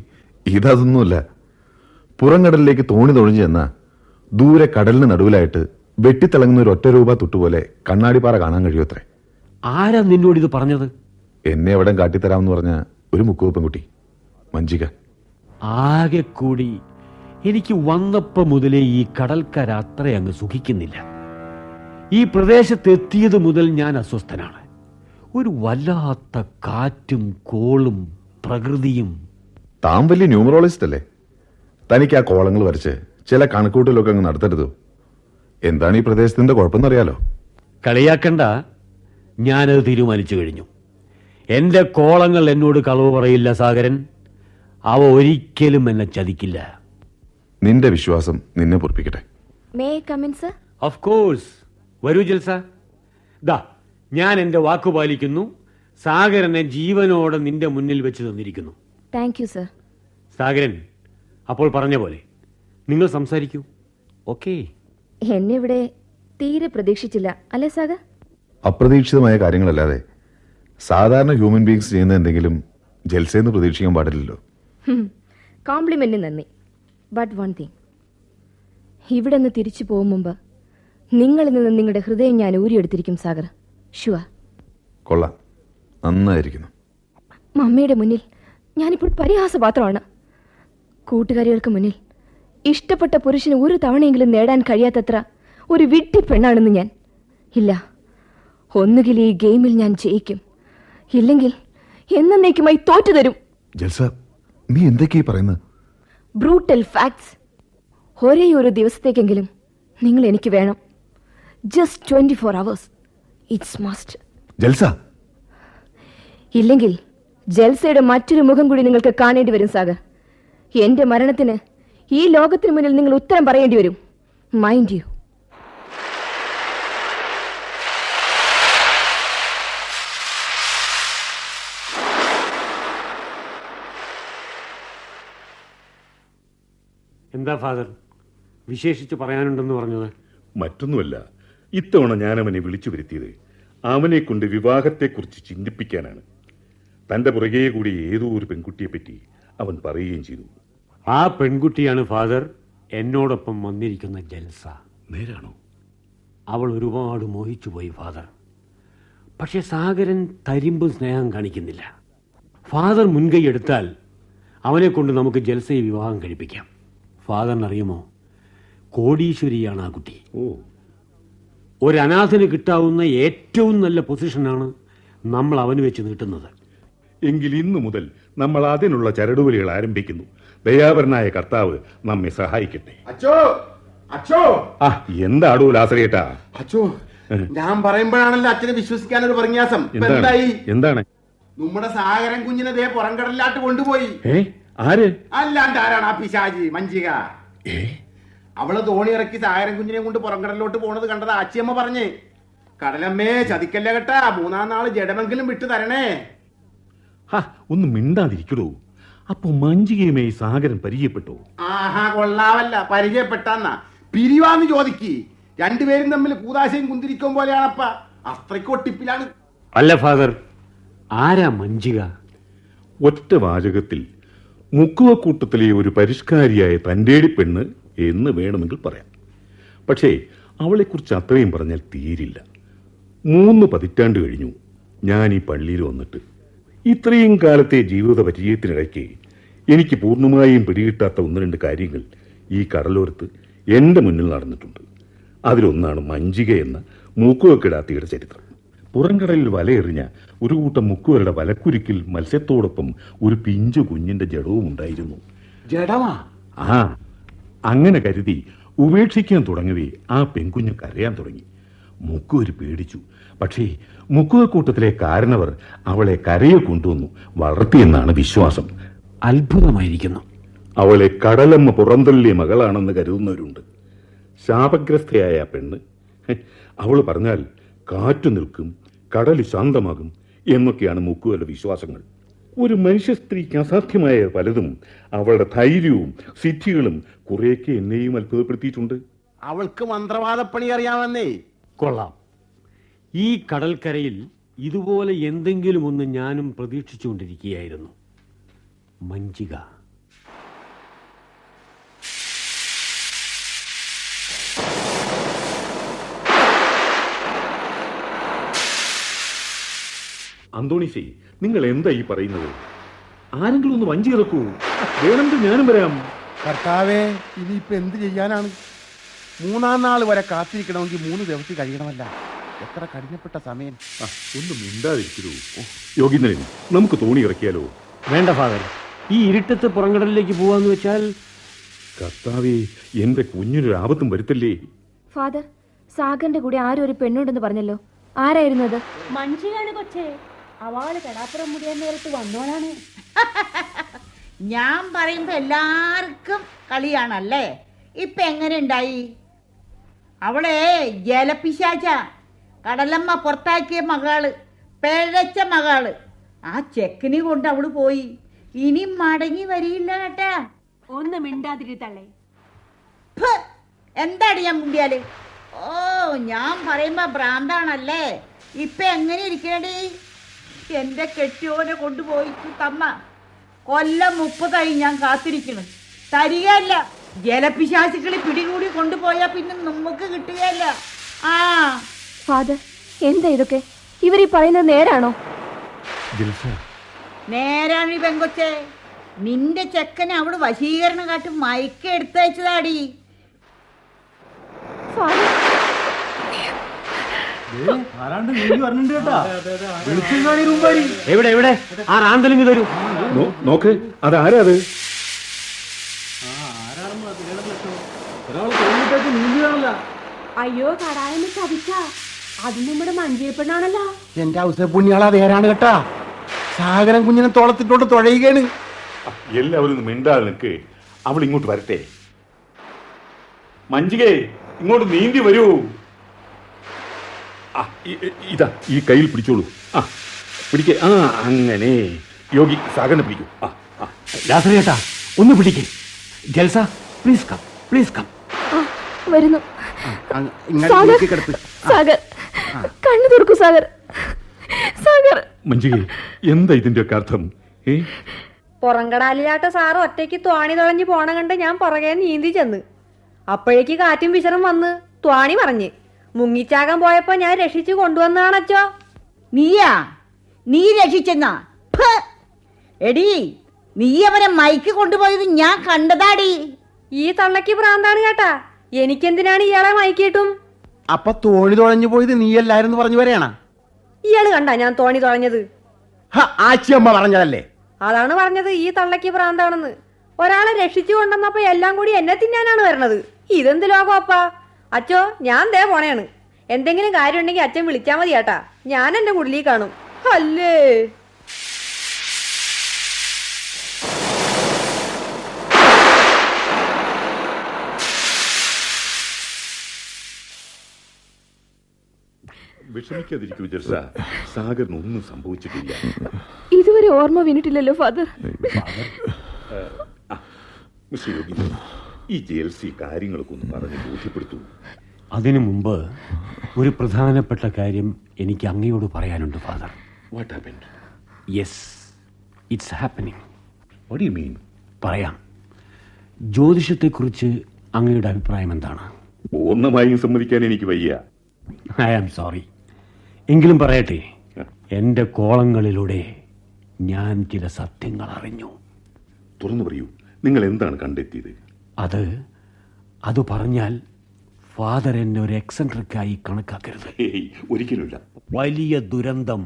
ഇതൊന്നുമല്ല. പുറംകടലിലേക്ക് തോണി തൊഴിഞ്ഞു ചെന്ന ദൂരെ കടലിന് നടുവിലായിട്ട് വെട്ടിത്തിളങ്ങുന്ന ഒരു 1 രൂപ തുട്ടുപോലെ കണ്ണാടിപ്പാറ കാണാൻ കഴിയുമത്രേ. ആരാ നിന്നോട് ഇത് പറഞ്ഞത്? എന്നെ എവിടെ കാട്ടിത്തരാമെന്ന് പറഞ്ഞ ഒരു മുക്കുവ പെൺകുട്ടി, മഞ്ജിക. ആകെ കൂടി എനിക്ക് വന്നപ്പോൾ മുതലേ ഈ കടൽക്കര അത്ര അങ്ങ് സുഖിക്കുന്നില്ല. ഈ പ്രദേശത്തെത്തിയത് മുതൽ ഞാൻ അസ്വസ്ഥനാണ്. ഒരു വല്ലാത്ത കാറ്റും കോളും പ്രകൃതിയും. താൻ വലിയ ന്യൂമറോളജിസ്റ്റ് അല്ലേ? തനിക്ക് ആ കോളങ്ങൾ വരച്ച് ചില കണക്കൂട്ടലൊക്കെ അങ്ങ് നടത്തരുതോ? എന്താണ് ഈ പ്രദേശത്തിന്റെ കുഴപ്പമെന്നറിയാലോ. കളിയാക്കണ്ട, ഞാനത് തീരുമാനിച്ചു കഴിഞ്ഞു. എന്റെ കോളങ്ങൾ എന്നോട് കളവ് പറയില്ല സാഗരൻ. അവ ഒരിക്കലും എന്നെ ചതിക്കില്ല. നിന്റെ വിശ്വാസം നിന്നെ പൊറപ്പിക്കട്ടെ. May come in sir? Of course. വരൂ ജൽസ. ദാ, ഞാൻ എന്റെ വാക്കു പാലിക്കുന്നു. സാഗരനെ ജീവനോടെ നിന്റെ മുന്നിൽ വെച്ച് തന്നിരിക്കുന്നു. Thank you sir. സാഗരൻ, അപ്പോൾ പറഞ്ഞ പോലെ നിങ്ങൾ സംസാരിക്കൂ. ഓക്കേ? എന്നെ ഇവിടെ തീരെ പ്രതീക്ഷിച്ചില്ല അല്ലേ സാഗർ? അപ്രതീക്ഷിതമായ കാര്യങ്ങളല്ലാതെ സാധാരണ ഹ്യൂമൻ ബീങ്സ് ചെയ്യുന്ന എന്തെങ്കിലും ജൽസയെന്ന് പ്രതീക്ഷിക്കാൻ പാടില്ലല്ലോ. കോംപ്ലിമെന്റിന് നന്ദി. ബട്ട് വൺ തിങ്, ഇവിടെ നിന്ന് തിരിച്ചു പോകും മുമ്പ് നിങ്ങളിൽ നിന്ന് നിങ്ങളുടെ ഹൃദയം ഞാൻ ഊരിയെടുത്തിരിക്കും സാഗർ. ഷുവർ. കൊള്ളാം, നന്നായിരിക്കുന്നു. മമ്മിയുടെ മുന്നിൽ ഞാനിപ്പോൾ പരിഹാസപാത്രമാണ്. കൂട്ടുകാരികൾക്ക് മുന്നിൽ ഇഷ്ടപ്പെട്ട പുരുഷന് ഒരു തവണയെങ്കിലും നേടാൻ കഴിയാത്തത്ര ഒരു വിഡ്ഢി പെണ്ണാണെന്ന് ഞാൻ. ഇല്ല, ഒന്നുകിൽ ഈ ഗെയിമിൽ ഞാൻ ജയിക്കും, ഇല്ലെങ്കിൽ എന്നേക്കുമായി തോറ്റു തരും. ജൽസ, നീ എന്തൊക്കെയാ പറയുന്നത്? Brutal facts. ഒരേ ഒരു ദിവസത്തേക്കെങ്കിലും നിങ്ങൾ എനിക്ക് വേണം. Just 24 hours. It's must. Jalsa, ഇല്ലെങ്കിൽ ജൽസയുടെ മറ്റൊരു മുഖം കൂടി നിങ്ങൾക്ക് കാണേണ്ടി വരും സാഗർ. എന്റെ മരണത്തിന് ഈ ലോകത്തിന് മുന്നിൽ നിങ്ങൾ ഉത്തരം പറയേണ്ടി വരും. Mind you. എന്താ ഫാദർ, വിശേഷിച്ച് പറയാനുണ്ടെന്ന് പറഞ്ഞത്? മറ്റൊന്നുമല്ല, ഇത്തവണ ഞാൻ അവനെ വിളിച്ചു വരുത്തിയത് അവനെ കൊണ്ട് വിവാഹത്തെക്കുറിച്ച് ചിന്തിപ്പിക്കാനാണ്. തന്റെ പുറകെ കൂടി ഏതോ ഒരു പെൺകുട്ടിയെപ്പറ്റി അവൻ പറയുകയും ചെയ്തു. ആ പെൺകുട്ടിയാണ് ഫാദർ എന്നോടൊപ്പം വന്നിരിക്കുന്ന ജൽസ. നേരാണോ? അവൾ ഒരുപാട് മോഹിച്ചുപോയി ഫാദർ. പക്ഷെ സാഗരൻ തരിമ്പും സ്നേഹം കാണിക്കുന്നില്ല. ഫാദർ മുൻകൈ എടുത്താൽ അവനെ കൊണ്ട് നമുക്ക് ജൽസയെ വിവാഹം കഴിപ്പിക്കാം. ഫാദറിനറിയുമോ, കോടീശ്വരിയാണ് ആ കുട്ടി. ഓ, ഒരു അനാഥന് കിട്ടാവുന്ന ഏറ്റവും നല്ല പൊസിഷനാണ് നമ്മൾ അവന് വെച്ച് നീട്ടുന്നത്. എങ്കിൽ ഇന്നു മുതൽ നമ്മൾ അതിനുള്ള ചരടുവലികൾ ആരംഭിക്കുന്നു. ദയാപരനായ കർത്താവ് നമ്മെ സഹായിക്കട്ടെ. അച്ചോ, അച്ചോ, ആ, എന്താടോ ലാസറിയേട്ടാ? അച്ചോ, ഞാൻ പറയുമ്പോഴാണല്ലോ അച്ഛനെ വിശ്വസിക്കാൻ ഒരു പ്രന്യാസം. എന്താണ്? നമ്മുടെ സാഗരൻ കുഞ്ഞിനെ ദേ പുറംകടലിലാട്ട് കൊണ്ടുപോയി. ആര്? അല്ലാണ്ട് ആരാണ് ആ പിശാചി മഞ്ചിക? അവള് തോണി ഇറക്കി സാഗരൻ കുഞ്ഞിനെ കൊണ്ട് പുറംകടലിലോട്ട് പോണത് കണ്ടത് ആച്ചിയമ്മ പറഞ്ഞേ. കടലമ്മേ ചതിക്കല്ലേ കേട്ടാ, 3-ാം നാള് ജഡമെങ്കിലും വിട്ടു തരണേ. ഒന്ന് മിണ്ടാതിരിക്കടോ. അപ്പൊ മഞ്ചികയുമേ സാഗരൻ പരിചയപ്പെട്ടു? ആഹാ, കൊള്ളാവല്ല, പരിചയപ്പെട്ടാന്നാ. പിരിവാന്ന് ചോദിക്ക്. രണ്ടുപേരും തമ്മിൽ കൂതാശയും കുന്തിരിക്കും പോലെയാണപ്പ. അത്രയ്ക്ക് ഒട്ടിപ്പിലാണ്. അല്ല ഫാദർ, ആരാ മഞ്ചിക? ഒറ്റ വാചകത്തിൽ മുക്കുവക്കൂട്ടത്തിലെ ഒരു പരിഷ്കാരിയായ തന്റേടി പെണ്ണ് എന്ന് വേണമെങ്കിൽ പറയാം. പക്ഷേ അവളെക്കുറിച്ച് അത്രയും പറഞ്ഞാൽ തീരില്ല. 3 പതിറ്റാണ്ട് കഴിഞ്ഞു ഞാൻ ഈ പള്ളിയിൽ വന്നിട്ട്. ഇത്രയും കാലത്തെ ജീവിത പരിചയത്തിനിടയ്ക്ക് എനിക്ക് പൂർണ്ണമായും പിടികിട്ടാത്ത 1-2 കാര്യങ്ങൾ ഈ കടലോരത്ത് എന്റെ മുന്നിൽ നടന്നിട്ടുണ്ട്. അതിലൊന്നാണ് മഞ്ചിക എന്ന മൂക്കുവക്കിടാത്തിയുടെ ചരിത്രം. പുറംകടലിൽ വലയെറിഞ്ഞ ഒരു കൂട്ടം മുക്കുവരുടെ വലക്കുരുക്കിൽ മത്സ്യത്തോടൊപ്പം ഒരു പിഞ്ചു കുഞ്ഞിന്റെ ജഡവും ഉണ്ടായിരുന്നു. ജഡമാ? ആ, അങ്ങനെ കരുതി ഉപേക്ഷിക്കാൻ തുടങ്ങവേ ആ പെൺകുഞ്ഞ് കരയാൻ തുടങ്ങി. മുക്കുവര് പേടിച്ചു. പക്ഷേ മുക്കുവക്കൂട്ടത്തിലെ കാരണവർ അവളെ കരയെ കൊണ്ടുവന്നു വളർത്തിയെന്നാണ് വിശ്വാസം. അത്ഭുതമായിരിക്കുന്നു. അവളെ കടലമ്മ പുറന്തള്ളിയ മകളാണെന്ന് കരുതുന്നവരുണ്ട്. ശാപഗ്രസ്തയായ പെണ്ണ്. അവൾ പറഞ്ഞാൽ കാറ്റു നിൽക്കും, കടൽ ശാന്തമാകും എന്നൊക്കെയാണ് മുക്കുവരുടെ വിശ്വാസങ്ങൾ. ഒരു മനുഷ്യ സ്ത്രീക്ക് അസാധ്യമായ പലതും അവളുടെ ധൈര്യവും സിദ്ധികളും കുറേയൊക്കെ എന്നെയും അത്ഭുതപ്പെടുത്തിയിട്ടുണ്ട്. അവൾക്ക് മന്ത്രവാദപ്പണി അറിയാമെന്നേ. കൊള്ളാം. ഈ കടൽക്കരയിൽ ഇതുപോലെ എന്തെങ്കിലും ഒന്ന് ഞാനും പ്രതീക്ഷിച്ചുകൊണ്ടിരിക്കുകയായിരുന്നു. മഞ്ചിക. അന്തോണീസേ, നിങ്ങൾ എന്താ ഈ പറയുന്നത്? ആരെങ്കിലും ഒന്ന് വഞ്ചി ഇറക്കൂ. വേണമെങ്കിൽ ഞാനും വരാം. കർത്താവേ, ഇനിയിപ്പോ എന്ത് ചെയ്യാനാണ്? മൂന്നാം നാൾ വരെ കാത്തിരിക്കണമെങ്കിൽ 3 ദിവസം കഴിയണമല്ല. എത്ര കഠിനപ്പെട്ട സമയം. ഒന്നും മിണ്ടാതിരിക്കൂ. യോഗീന്ദ്രൻ, നമുക്ക് തോണി ഇറക്കിയാലോ? വേണ്ട ഫാദർ, ഈ ഇരുട്ടത്ത് പുറംകടലിലേക്ക് പോവാന്ന് വെച്ചാൽ. കർത്താവേ, എന്റെ കുഞ്ഞിനൊരു ആപത്തും വരുത്തല്ലേ. ഫാദർ, സാഗറിന്റെ കൂടെ ആരും ഒരു പെണ്ണുണ്ടെന്ന് പറഞ്ഞല്ലോ. ആരായിരുന്നു അത്? മഞ്ജുവാണ് കൊച്ചേ. അവള് കടാപ്പുറം മുടിയാൻ നേരത്ത് വന്നോളാണ്. ഞാൻ പറയുമ്പോ എല്ലാവർക്കും കളിയാണല്ലേ. ഇപ്പൊ എങ്ങനെ ഉണ്ടായി? അവളെ ജലപിശാച, കടലമ്മ പുറത്താക്കിയ മകള്, പിഴച്ച മകള്. ആ ചെക്കിനെ കൊണ്ട് അവള് പോയി. ഇനി മടങ്ങി വരില്ല കേട്ടാ. ഒന്ന് മിണ്ടാതിരുത്തള്ളേ. എന്താടി ഞാൻ മുണ്ടിയാല്? ഓ, ഞാൻ പറയുമ്പോ ഭ്രാന്താണല്ലേ. ഇപ്പൊ എങ്ങനെ ഇരിക്കണടി? എന്റെ കെട്ടിയോനെ കൊണ്ടുപോയി തമ്മ. കൊല്ലം 30 ഞാൻ കാത്തിരിക്കണം. തരികയല്ല. ജലപിശാചുക്കളി പിടികൂടി കൊണ്ടുപോയാ പിന്നെ നമുക്ക് കിട്ടുകയല്ല. ആ ഫാദർ, എന്താ ഇതൊക്കെ? ഇവരീ പറയുന്നത് നേരാണോ? നേരാണ് ഈ പെങ്കൊച്ചേ. നിന്റെ ചെക്കനെ അവള് വശീകരണം കാട്ടി മയക്കെടുത്തയച്ചതാടി. എവിടെ എവിടെ ആ റാന്തലിങ് തരൂ. നോക്ക്, അതാരാ അത്? അയ്യോ, കടായെന്ന് ചതിച്ച. അത് നമ്മുടെ മഞ്ജയപ്പെണ്ണാണല്ലോ. എന്റെ അവസര പുണ്യാളാ, നേരാണ് കേട്ടാ. സാഗരം കുഞ്ഞിനെ തോളത്തിട്ടോട്ട് തുഴയുകയാണ്. എല്ലാവരും മിണ്ടാതെ നിൽക്ക്. അവൾ ഇങ്ങോട്ട് വരട്ടെ. മഞ്ജികേ, ഇങ്ങോട്ട് നീന്തി വരൂ. ഇതാ, ഈ കയ്യിൽ പിടിച്ചോളൂ. പിടിക്കേ. അങ്ങനെ. യോഗി, സാഗറിനെ പിടിക്കൂ. ലാസറി ചേട്ടാ, ഒന്ന് പിടിക്കേ. ജൽസ, പ്ലീസ് കം, പ്ലീസ് കം. വരുന്നു. സാഗർ, കണ്ണു തുറക്കൂ സാഗർ. സാഗർ. മഞ്ജികേ, എന്താ ഇതിന്റെയൊക്കെ അർത്ഥം? പുറംകടാലിലാട്ട സാറ് ഒറ്റയ്ക്ക് ത്വാണി തുഴഞ്ഞു പോണ കണ്ട് ഞാൻ പുറകെ നീന്തി ചെന്ന്. അപ്പോഴേക്ക് കാറ്റും വിശറും വന്ന് ത്വാണി പറഞ്ഞ് മുങ്ങിച്ചാകാൻ പോയപ്പോ ഞാൻ രക്ഷിച്ചു കൊണ്ടുവന്നാണച്ചോ. നീയാ? നീ രക്ഷിച്ചെന്നാ? എടി, നീ അവരെ മൈക്ക് കൊണ്ടുപോയത് ഞാൻ കണ്ടതാടി. ഈ തള്ളക്ക് ഭ്രാന്താണ് കേട്ടാ. എനിക്കെന്തിനാണ് ഇയാളെ മയക്കിയിട്ടും? അപ്പൊ തോണി തുഴഞ്ഞു പോയത് നീയല്ലായിരുന്നു പറഞ്ഞു വരെയാണ? ഇയാള് കണ്ടാ ഞാൻ തോണി തുഴഞ്ഞത്? ആച്ചിയമ്മ പറഞ്ഞതല്ലേ? അതാണ് പറഞ്ഞത് ഈ തള്ളക്ക് ഭ്രാന്താണെന്ന്. ഒരാളെ രക്ഷിച്ചു കൊണ്ടുവന്നപ്പോ എല്ലാം കൂടി എന്നെ തിന്നാനാണ് വരണത്. ഇതെന്ത് ലോകം അപ്പാ? അച്ചോ, ഞാൻ ദേ പോണേണ്. എന്തെങ്കിലും കാര്യം ഉണ്ടെങ്കിൽ അച്ഛൻ വിളിച്ചാ മതി കേട്ടാ. ഞാൻ എന്റെ കുടിലി കാണും. അല്ലേ? വിഷമിക്കാതിരിക്കൂ ജൽസ. സാഗറിന് ഒന്നും സംഭവിച്ചിട്ടില്ല. ഇതുവരെ ഓർമ്മ വീണിട്ടില്ലല്ലോ ഫാദർ. മിസ്റ്റർ യോഗി, ഈ ജെൽസി കാര്യങ്ങളൊക്കെ ഒന്ന് പറഞ്ഞ് ബോധ്യപ്പെടുത്തൂ. അതിനു മുമ്പ് ഒരു പ്രധാനപ്പെട്ട കാര്യം എനിക്ക് അങ്ങയോട് പറയാനുണ്ട് father. What happened? Yes, it's happening. What do you mean? പറയാം. ജ്യോതിഷത്തെക്കുറിച്ച് അങ്ങയുടെ അഭിപ്രായം എന്താണ്? പൂർണ്ണമായും സമ്മതിക്കാൻ എനിക്ക് വയ്യ. I am sorry. എങ്കിലും പറയട്ടെ, എൻ്റെ കോളങ്ങളിലൂടെ ഞാൻ ചില സത്യങ്ങൾ അറിഞ്ഞു. തുറന്നു പറയൂ, നിങ്ങൾ എന്താണ് കണ്ടെത്തിയത്? അത് പറഞ്ഞാൽ ഫാദർ എന്നെ ഒരു എക്സെൻട്രിക്കായി കണക്കാക്കരുത്. ഒരിക്കലുമില്ല. വലിയ ദുരന്തം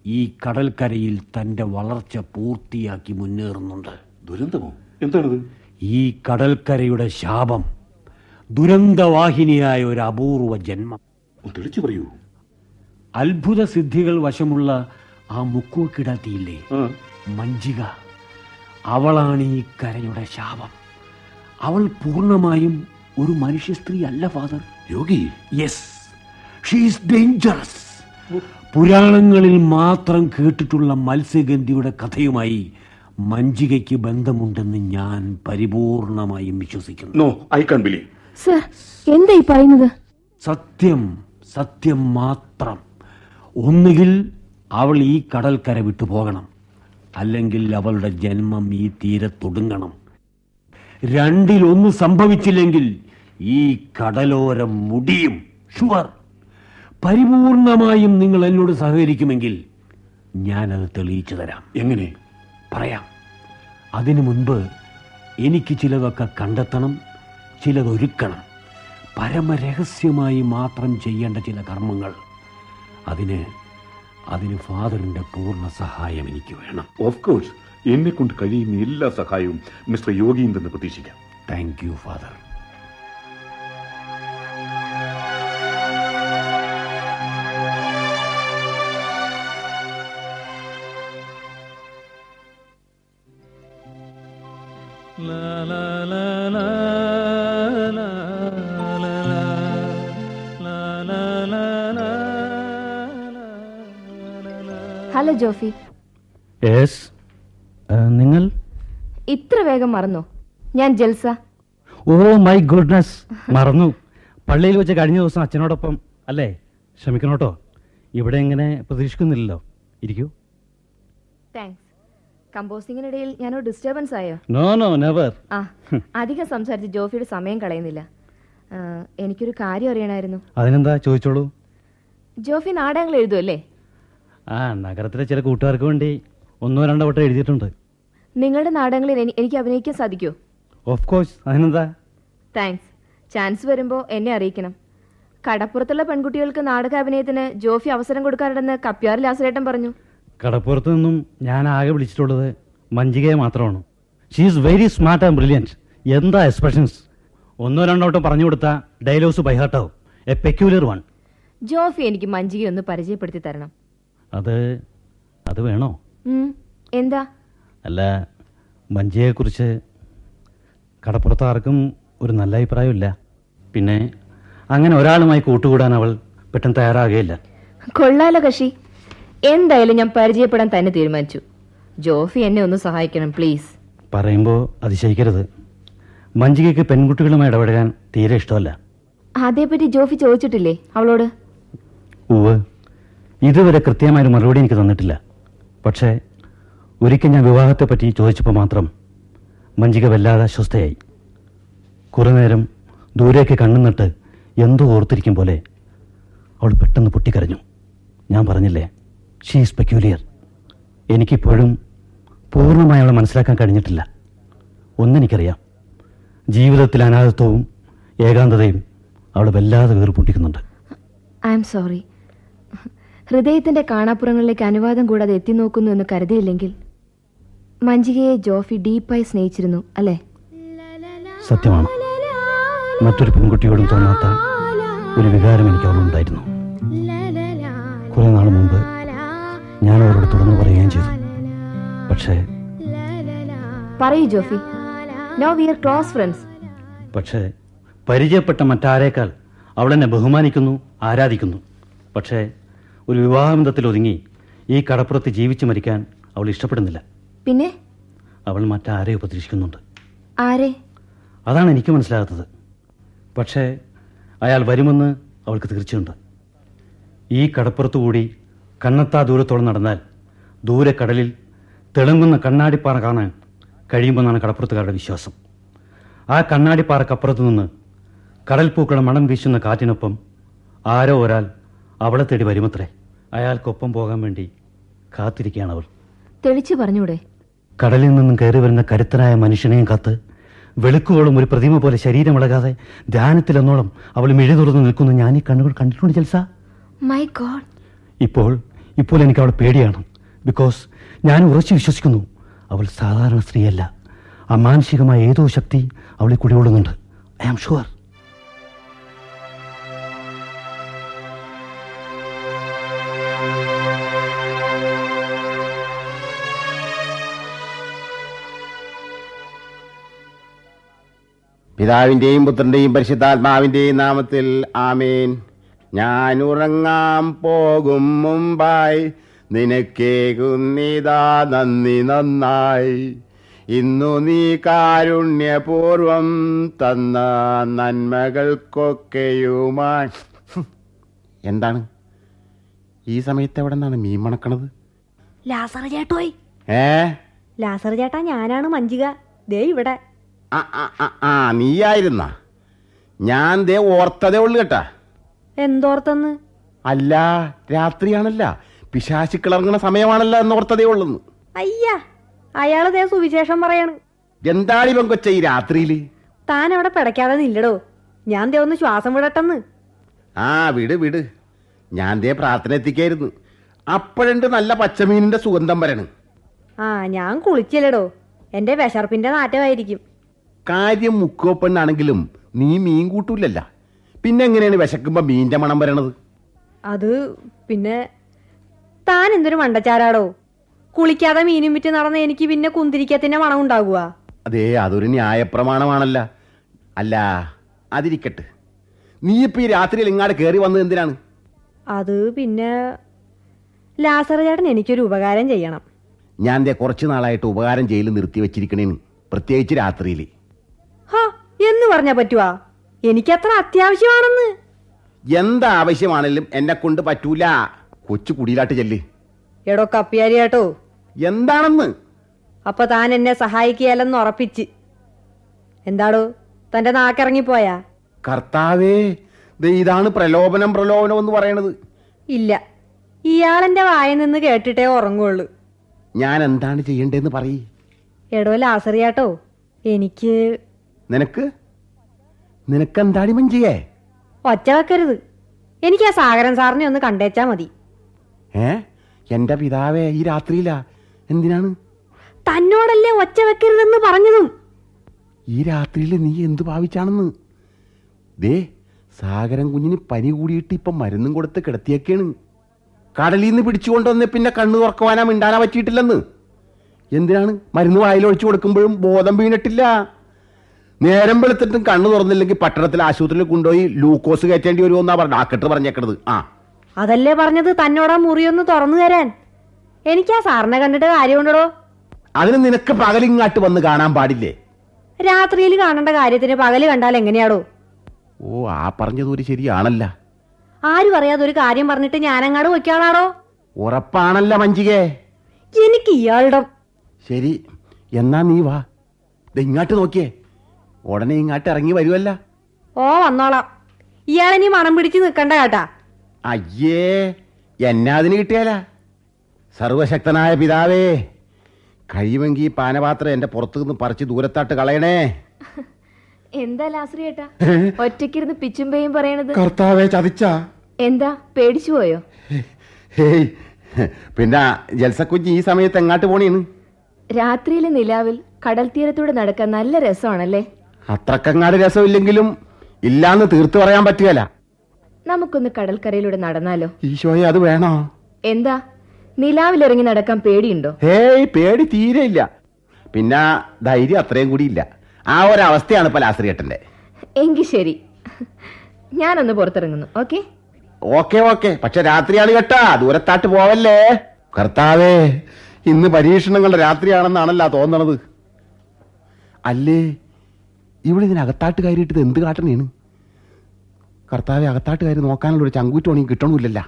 ഈ കടൽക്കരയിൽ തന്റെ വളർച്ച പൂർത്തിയാക്കി മുന്നേറുന്നുണ്ട്. ദുരന്തമോ? എന്താണത്? ഈ കടൽക്കരയുടെ ശാപം, ദുരന്തവാഹിനിയായ ഒരു അപൂർവ ജന്മം. തെളിച്ചു പറയൂ. അത്ഭുത സിദ്ധികൾ വശമുള്ള ആ മുക്കുവക്കിടാത്തിയില്ലേ, മഞ്ജിക, അവളാണ് ഈ കരയുടെ ശാപം. അവൾ പൂർണ്ണമായും ഒരു മനുഷ്യ സ്ത്രീ അല്ല father. Yogi, yes, she is dangerous. പുരാണങ്ങളിൽ മാത്രം കേട്ടിട്ടുള്ള മത്സ്യഗന്ധിയുടെ കഥയുമായി മഞ്ജികയ്ക്ക് ബന്ധമുണ്ടെന്ന് ഞാൻ പരിപൂർണമായും വിശ്വസിക്കുന്നു. No, I can't believe. Sir, എന്താ ഈ പറയുന്നത്? സത്യം, സത്യം മാത്രം. ഒന്നുകിൽ അവൾ ഈ കടൽക്കര വിട്ടു പോകണം, അല്ലെങ്കിൽ അവളുടെ ജന്മം ഈ തീരത്തൊടുങ്ങണം. രണ്ടിലൊന്ന് സംഭവിച്ചില്ലെങ്കിൽ ഈ കടലോരം മുടിയും. ഷുവർ. പരിപൂർണമായും നിങ്ങൾ എന്നോട് സഹകരിക്കുമെങ്കിൽ ഞാനത് തെളിയിച്ചു തരാം. എങ്ങനെ? പറയാം. അതിനു മുൻപ് എനിക്ക് ചിലതൊക്കെ കണ്ടെത്തണം, ചിലതൊരുക്കണം. പരമരഹസ്യമായി മാത്രം ചെയ്യേണ്ട ചില കർമ്മങ്ങൾ. അതിന് ഫാദറിന്റെ പൂർണ്ണ സഹായം എനിക്ക് വേണം. ഓഫ് കോഴ്സ്, എന്നെ കൊണ്ട് കഴിയുന്ന എല്ലാ സഹായവും മിസ്റ്റർ യോഗിയിൽ നിന്ന് പ്രതീക്ഷിക്കാം. Thank you father. Hello Jofi. Yes, നിങ്ങൾ? ഇത്ര വേഗം മറന്നോ? ഞാൻ ജൽസ. ഓ മൈ ഗുഡ്നസ്, മറന്നു. പള്ളിയിൽ വെച്ച് കഴിഞ്ഞ ദിവസം അച്ഛനോടൊപ്പം അല്ലേ? ക്ഷമിക്കണോട്ടോ, ഇവിടെ ഇങ്ങനെ പ്രതീക്ഷിക്കുന്നില്ലല്ലോ. ഇരിക്കൂ. താങ്ക്സ്. കമ്പോസിങ്ങിനിടയിൽ ഞാനൊരു ഡിസ്റ്റർബൻസ് ആയോ? No no never. ആ, അധികം സംസാരിച്ച് ജോഫിയുടെ സമയം കളയുന്നില്ല. എനിക്കൊരു കാര്യം അറിയണമായിരുന്നു. അതിനെന്താ, ചോദിച്ചോളൂ. ജോഫി നാടകങ്ങൾ എഴുതുമല്ലേ? ആ, നഗരത്തിലെ ചില കൂട്ടുകാർക്ക് വേണ്ടി 1-2 വട്ടം എഴുതിയിട്ടുണ്ട്. നിങ്ങളുടെ നാടകങ്ങളിൽ എനിക്ക് അഭിനയിക്കാൻ സാധിക്കുമോ? ഓഫ് കോഴ്സ്, അതിനെന്താ. താങ്ക്സ്. ചാൻസ് വരുമ്പോൾ എന്നെ അറിയിക്കണം. കടപ്പുറത്തുള്ള പെൺകുട്ടികൾക്ക് നാടക അഭിനയത്തിന് ജോഫി അവസരം കൊടുക്കാറുണ്ടെന്ന് കപ്പ്യാർ ലാസറേട്ടൻ പറഞ്ഞു. കടപ്പുറത്ത് നിന്നും ഞാൻ ആകെ വിളിച്ചിട്ടുള്ളത് മഞ്ജികയെ മാത്രമാണ്. She is very smart and brilliant. എന്താ എക്സ്പ്രഷൻസ്! 1-2 വട്ടം പറഞ്ഞു കൊടുത്ത ഡയലോഗ്സ് ബൈഹാർട്ടാവും. A peculiar one. ജോഫി എനിക്ക് മഞ്ജികയെ ഒന്ന് പരിചയപ്പെടുത്തി തരണം. അത് വേണോ? എന്താ? അല്ല, മഞ്ജികയെക്കുറിച്ച് കടപ്പുറത്ത് ആർക്കും ഒരു നല്ല അഭിപ്രായമില്ല. പിന്നെ അങ്ങനെ ഒരാളുമായി കൂട്ടുകൂടാൻ അവൾ പെട്ടെന്ന് തയ്യാറാകുകയില്ല. കൊള്ളാലോ കക്ഷി. എന്തായാലും ഞാൻ പരിചയപ്പെടാൻ തന്നെ തീരുമാനിച്ചു. ജോഫി എന്നെ ഒന്ന് സഹായിക്കണം പ്ലീസ്. പറയുമ്പോൾ അതിശയിക്കരുത്. മഞ്ജികയ്ക്ക് പെൺകുട്ടികളുമായി ഇടപെടാൻ തീരെ ഇഷ്ടമല്ല. അതേപറ്റി ജോഫി ചോദിച്ചിട്ടില്ലേ അവളോട്? ഉവ്, ഇതുവരെ കൃത്യമായൊരു മറുപടി എനിക്ക് തന്നിട്ടില്ല. പക്ഷേ ഒരിക്കൽ ഞാൻ വിവാഹത്തെപ്പറ്റി ചോദിച്ചപ്പോൾ മാത്രം മഞ്ജിക വല്ലാതെ അസ്വസ്ഥയായി. കുറേ നേരം ദൂരേക്ക് കണ്ണുനട്ട് എന്തോ ഓർത്തിരിക്കും പോലെ അവൾ പെട്ടെന്ന് പൊട്ടിക്കരഞ്ഞു. ഞാൻ പറഞ്ഞില്ലേ, ഷീ ഈസ് പെക്യൂലിയർ. എനിക്കിപ്പോഴും പൂർണ്ണമായി അവളെ മനസ്സിലാക്കാൻ കഴിഞ്ഞിട്ടില്ല. ഒന്നെനിക്കറിയാം, ജീവിതത്തിൽ അനാഥത്വവും ഏകാന്തതയും അവളെ വല്ലാതെ വീർപ്പൊട്ടിക്കുന്നുണ്ട്. I am sorry. ഹൃദയത്തിന്റെ കാണാപ്പുറങ്ങളിലേക്ക് അനുവാദം കൂടാതെ എത്തി നോക്കുന്നു എന്ന് കരുതിയില്ലെങ്കിൽ മഞ്ജികയെ ജോഫി ഡീപ്പായി സ്നേഹിച്ചിരുന്നു അല്ലേ? സത്യമാണ്. മറ്റൊരു പെൺകുട്ടിയോടും തോന്നാത്ത ഒരു വികാരം എനിക്ക് അവളുണ്ടായിരുന്നു. കുറെ നാൾ മുമ്പ് ഞാൻ അവരോട് തുറന്നു പറയുകയും ചെയ്തു. പക്ഷേ പറയൂ Jofi. Now we are close friends. പക്ഷേ പരിചയപ്പെട്ട മറ്റാരേക്കാൾ അവളെന്നെ ബഹുമാനിക്കുന്നു, ആരാധിക്കുന്നു. പക്ഷേ ഒരു വിവാഹബന്ധത്തിൽ ഒതുങ്ങി ഈ കടപ്പുറത്ത് ജീവിച്ചു മരിക്കാൻ അവൾ ഇഷ്ടപ്പെടുന്നില്ല. പിന്നെ അവൾ മറ്റാരെ ഉപദേശിക്കുന്നുണ്ട്. ആരെ? അതാണ് എനിക്ക് മനസ്സിലാകാത്തത്. പക്ഷേ അയാൾ വരുമെന്ന് അവൾക്ക് തീർച്ചയുണ്ട്. ഈ കടപ്പുറത്തുകൂടി കണ്ണെത്താ ദൂരത്തോടെ നടന്നാൽ ദൂരെ കടലിൽ തിളങ്ങുന്ന കണ്ണാടിപ്പാറ കാണാൻ കഴിയുമെന്നാണ് കടപ്പുറത്തുകാരുടെ വിശ്വാസം. ആ കണ്ണാടിപ്പാറക്കപ്പുറത്തു നിന്ന് കടൽപ്പൂക്കളുടെ മണം വീശുന്ന കാറ്റിനൊപ്പം ആരോ ഒരാൾ അവളെ തേടി വരുമത്രേ. അയാൾക്കൊപ്പം പോകാൻ വേണ്ടി കാത്തിരിക്കുകയാണ് അവൾ. തെളിച്ചു പറഞ്ഞൂടെ? കടലിൽ നിന്നും കയറി വരുന്ന കരുത്തനായ മനുഷ്യനെയും കാത്ത് വെളുക്കുകളും ഒരു പ്രതിമ പോലെ ശരീരമിളകാതെ ധ്യാനത്തിലെന്നോളം അവൾ മിഴി തുറന്ന് നിൽക്കുന്നു ഞാൻ ഈ കണ്ണുകൾ കണ്ടിട്ടുണ്ട് ജൽസ. My God. ഇപ്പോൾ എനിക്ക് അവളെ പേടിയാണ്. ബിക്കോസ് ഞാൻ ഉറച്ചു വിശ്വസിക്കുന്നു അവൾ സാധാരണ സ്ത്രീയല്ല. അമാനുഷികമായ ഏതോ ശക്തി അവളെ കുടികൊള്ളുന്നുണ്ട്. I am sure. പിതാവിൻ്റെയും പുത്രൻ്റെയും പരിശുദ്ധാത്മാവിൻ്റെയും നാമത്തിൽ ആമേൻ. ഞാൻ ഉറങ്ങാൻ പോകും മുമ്പായി നിനക്കേകുന്നിതാ നന്ദി നന്നായി. ഇന്നു നീ കാരുണ്യപൂർവം തന്ന നന്മകൾക്കൊക്കെയുമായി. എന്താണ് ഈ സമയത്ത് എവിടെ നിന്നാണ് മീൻ മണക്കണത്? ലാസർ ചേട്ടോയ്. ലാസർ ചേട്ടാ, ഞാനാണ് മഞ്ജിക. ദേ ഇവിടെ. നീയായിരുന്ന? ഞാൻ ദേ ഓർത്തതേ ഉള്ളു കേട്ടാ. എന്തോർത്തെന്ന്? അല്ല, രാത്രിയാണല്ല, പിശാചുക്കളിറങ്ങുന്ന സമയമാണല്ലോ എന്നോർത്തതേ ഉള്ളു. അയ്യാ, അയാള് ദേ സുവിശേഷം പറയാണ്. എന്താണ് ഇവൻ കൊച്ച ഈ രാത്രിയില്? താൻ അവിടെ പിടയ്ക്കാതെ നില്ലടോ. ഞാൻ ദേ ഒന്ന് ശ്വാസം വിടട്ടെന്ന്. ആ വിട് വിട്, ഞാൻ ദേ പ്രാർത്ഥന എത്തിക്കായിരുന്നു. അപ്പോഴുണ്ട് നല്ല പച്ചമീനിന്റെ സുഗന്ധം വരണം. ആ ഞാൻ കുളിച്ചില്ലടോ, എന്റെ വിശർപ്പിന്റെ നാറ്റമായിരിക്കും. കാര്യം മുക്കുവപ്പെണ്ണാണെങ്കിലും നീ മീൻ കൂട്ടൂലല്ല, പിന്നെ എങ്ങനെയാണ് വിശക്കുമ്പോ മീൻ്റെ മണം വരണത്? അത് പിന്നെ താൻ എന്തൊരു മണ്ടച്ചാരാടോ. കുളിക്കാതെ മീനും വിറ്റ് നടന്ന എനിക്ക് പിന്നെ കുന്തിരിക്കത്തിന്റെ മണം ഉണ്ടാകുക? അതേ, അതൊരു ന്യായപ്രമാണമാണല്ല. അല്ല അതിരിക്കട്ടെ, നീ ഇപ്പൊ ഈ രാത്രിയിൽ ഇങ്ങാട് കയറി വന്നത് എന്തിനാണ്? അത് പിന്നെ ലാസർ ചേട്ടൻ എനിക്കൊരു ഉപകാരം ചെയ്യണം. ഞാൻ ദേ കുറച്ചു നാളായിട്ട് ഉപകാരം ചെയ്യൽ നിർത്തി വെച്ചിരിക്കണേന്, പ്രത്യേകിച്ച് രാത്രിയിൽ. ഹാ എന്ന് പറഞ്ഞാ പറ്റുവാ? എനിക്കത്ര അത്യാവശ്യമാണെന്ന്. എന്താവശ്യമാണെങ്കിലും എന്നെ കൊണ്ട് പറ്റൂല. കൊച്ചു കുടിയിലാട്ട് ചെല്ല്. എടോ കപ്പിയാരി കേട്ടോ, എന്താണെന്ന്? അപ്പൊ താൻ എന്നെ സഹായിക്കുകയല്ലെന്ന് ഉറപ്പിച്ച്. എന്താടോ തന്റെ നാക്കിറങ്ങിപ്പോയാ? കർത്താവേ, ദേ ഇതാണ് പ്രലോഭനം പ്രലോഭനം എന്ന് പറയണത്. ഇല്ല, ഇയാളെന്റെ വായ നിന്ന് കേട്ടിട്ടേ ഉറങ്ങുള്ളൂ. ഞാൻ എന്താണ് ചെയ്യണ്ടേന്ന് പറയ്. എടോ ലാസറിയാട്ടോ, എനിക്ക് നിനക്കെന്താടി മഞ്ചിയേ? ഒച്ച വെക്കരുത്. എനിക്ക് ആ സാഗരൻ സാറിനെ ഒന്ന് കണ്ടേച്ചാ മതി. എന്റെ പിതാവേ, ഈ രാത്രിയിലാ? എന്തിനാണ്? തന്നോടല്ലേ ഒച്ച വെക്കരുതെന്ന് പറഞ്ഞതും. ഈ രാത്രിയിൽ നീ എന്തു ഭാവിച്ചാണെന്ന്? ദേ സാഗരൻ കുഞ്ഞിന് പനി കൂടിയിട്ട് ഇപ്പം മരുന്നും കൊടുത്ത് കിടത്തിയൊക്കെയാണ്. കടലിൽ നിന്ന് പിടിച്ചുകൊണ്ടുവന്ന് പിന്നെ കണ്ണു തുറക്കുവാനാ മിണ്ടാനാ പറ്റിയിട്ടില്ലെന്ന്. എന്തിനാണ്? മരുന്ന് വായിലൊഴിച്ചു കൊടുക്കുമ്പോഴും ബോധം വീണിട്ടില്ല. നേരം വെളുത്തിട്ടും കണ്ണു തുറന്നില്ലെങ്കിൽ പട്ടണത്തിൽ ആശുപത്രിയിൽ കൊണ്ടുപോയി ലൂക്കോസ് കയറ്റേണ്ടി വരുമെന്നാ ഡാക്ടർ പറഞ്ഞേക്കണത്. അതല്ലേ പറഞ്ഞത് തന്നോടാ മുറിയൊന്ന് തുറന്നു തരാൻ. എനിക്ക് ആ സാറിനെ കണ്ടിട്ട് കാര്യമുണ്ടോ? അതിന് നിനക്ക് പകലിങ്ങാട്ട് വന്ന് കാണാൻ പാടില്ലേ? രാത്രിയിൽ കാണേണ്ട കാര്യത്തിന് പകല് കണ്ടാൽ എങ്ങനെയാടോ? ഓ, ആ പറഞ്ഞതൊരു ശരിയാണല്ല. ആര് പറയാതെ ഒരു കാര്യം പറഞ്ഞിട്ട് ഞാനങ്ങാട് വയ്ക്കാളാടോ? ഉറപ്പാണല്ല മഞ്ചികേ? എനിക്ക് ഇയാളുടെ. ശരി, എന്നാ നീ വാ. ഇങ്ങാട്ട് നോക്കിയേ, ഉടനെ ഇങ്ങാട്ട് ഇറങ്ങി വരുമല്ല. ഓ വന്നോളാം. ഇയാളിനി മണം പിടിച്ച് നിൽക്കണ്ട കേട്ടാ. അയ്യേ, എന്നാ അതിന് കിട്ടിയാല? സർവശക്തനായ പിതാവേ, കഴിയുമെങ്കിൽ പാനപാത്രം എന്റെ പുറത്തുനിന്ന് പറിച്ച് ദൂരത്താട്ട് കളയണേ. എന്താ ലാസ്രിയേട്ടാ ഒറ്റയ്ക്കിരുന്ന് പിച്ചും പേയും പറയണത്? കർത്താവേ, ചതിച്ച. എന്താ പേടിച്ചു പോയോ? ഹേയ്, പിന്നെ ജൽസക്കുഞ്ഞ് ഈ സമയത്ത് എങ്ങാട്ട് പോണേന്ന്? രാത്രിയിലെ നിലാവിൽ കടൽ തീരത്തൂടെ നടക്കാൻ നല്ല രസമാണല്ലേ? അത്രക്കങ്ങാട് രസമില്ലെങ്കിലും ഇല്ലാന്ന് തീർത്തു പറയാൻ പറ്റുകയല്ല. നമുക്കൊന്ന് കടൽക്കരയിലൂടെ നടന്നാലോ? ഈശോയെ, അത് വേണോ? എന്താ നിലാവിലിറങ്ങി നടക്കാൻ പേടിയുണ്ടോ? ഹേയ്, പേടി തീരെ ഇല്ല. പിന്നെ ധൈര്യം അത്രയും കൂടി ഇല്ല. ആ ഒരവസ്ഥയാണ് ഇപ്പൊ ലാസ്രിയേട്ടന്റെ. എങ്കിൽ ശരി, ഞാനൊന്ന് പുറത്തിറങ്ങുന്നു. ഓക്കെ ഓക്കെ ഓക്കെ, പക്ഷെ രാത്രിയാണ് കേട്ടാ, ദൂരത്താട്ട് പോവല്ലേ. കർത്താവേ, ഇന്ന് പരീക്ഷണങ്ങളുടെ രാത്രിയാണെന്നാണല്ലോ തോന്നണത്. അല്ലേ, ഇവിടെ ഇതിനകത്താട്ട് കയറിയിട്ടത് എന്ത് കാട്ടണേണ്? കർത്താവെ, അകത്താട്ട് കയറി നോക്കാനുള്ളൊരു ചങ്കൂറ്റോണി കിട്ടണമില്ലല്ല.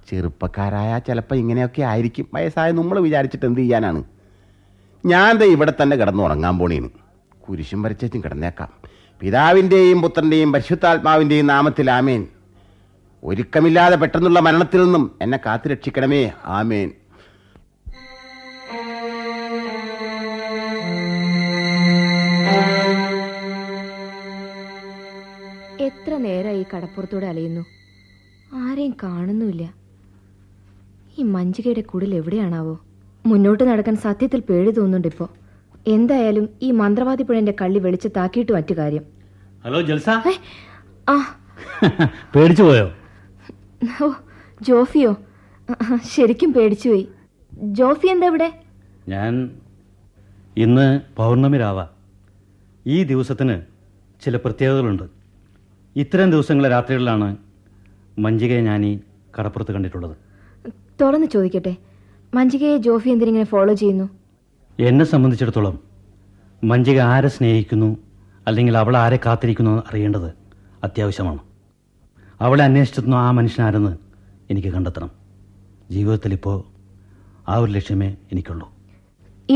ചെറുപ്പക്കാരായ ചിലപ്പോൾ ഇങ്ങനെയൊക്കെ ആയിരിക്കും. വയസ്സായ നമ്മൾ വിചാരിച്ചിട്ട് എന്ത് ചെയ്യാനാണ്? ഞാൻ ദേ ഇവിടെ തന്നെ കിടന്നു ഉറങ്ങാൻ പോണേന്. കുരിശും വരച്ചും കിടന്നേക്കാം. പിതാവിൻ്റെയും പുത്രൻ്റെയും പരിശുദ്ധാത്മാവിൻ്റെയും നാമത്തിൽ ആമേൻ. ഒരുക്കമില്ലാതെ പെട്ടെന്നുള്ള മരണത്തിൽ നിന്നും എന്നെ കാത്തു രക്ഷിക്കണമേ. ആമേൻ. എത്ര നേരമായി കടപ്പുറത്തൂടെ അലയുന്നു, ആരെയും കാണുന്നുമില്ല. ഈ മഞ്ചികയുടെ കുടിൽ എവിടെയാണാവോ? മുന്നോട്ട് നടക്കാൻ സത്യത്തിൽ പേടി തോന്നുന്നുണ്ട് ഇപ്പോ. എന്തായാലും ഈ മന്ത്രവാദി പുഴന്റെ കള്ളി വെളിച്ചത്താക്കിയിട്ട് മറ്റു കാര്യം. ഹലോ ജൽസ. പേടിച്ചു പോയോ? ഓ, ജോഫിയോ? ശരിക്കും പേടിച്ചുപോയി. ജോഫി എന്താ ഇവിടെ? ഞാൻ ഇന്ന് പൗർണമി രാവ. ഈ ദിവസത്തിന് ചില പ്രത്യേകതകളുണ്ട്. ഇത്തരം ദിവസങ്ങളിലെ രാത്രികളിലാണ് മഞ്ചികയെ ഞാൻ ഈ കടപ്പുറത്ത് കണ്ടിട്ടുള്ളത്. തുറന്ന് ചോദിക്കട്ടെ, മഞ്ചികയെ ജോഫി എന്തിനിങ്ങനെ ഫോളോ ചെയ്യുന്നു? എന്നെ സംബന്ധിച്ചിടത്തോളം മഞ്ചിക ആരെ സ്നേഹിക്കുന്നു അല്ലെങ്കിൽ അവൾ ആരെ കാത്തിരിക്കുന്നു അറിയേണ്ടത് അത്യാവശ്യമാണ്. അവളെ അന്വേഷിച്ചെത്തുന്ന ആ മനുഷ്യനാരെന്ന് എനിക്ക് കണ്ടെത്തണം. ജീവിതത്തിൽ ഇപ്പോൾ ആ ഒരു ലക്ഷ്യമേ എനിക്കുള്ളൂ.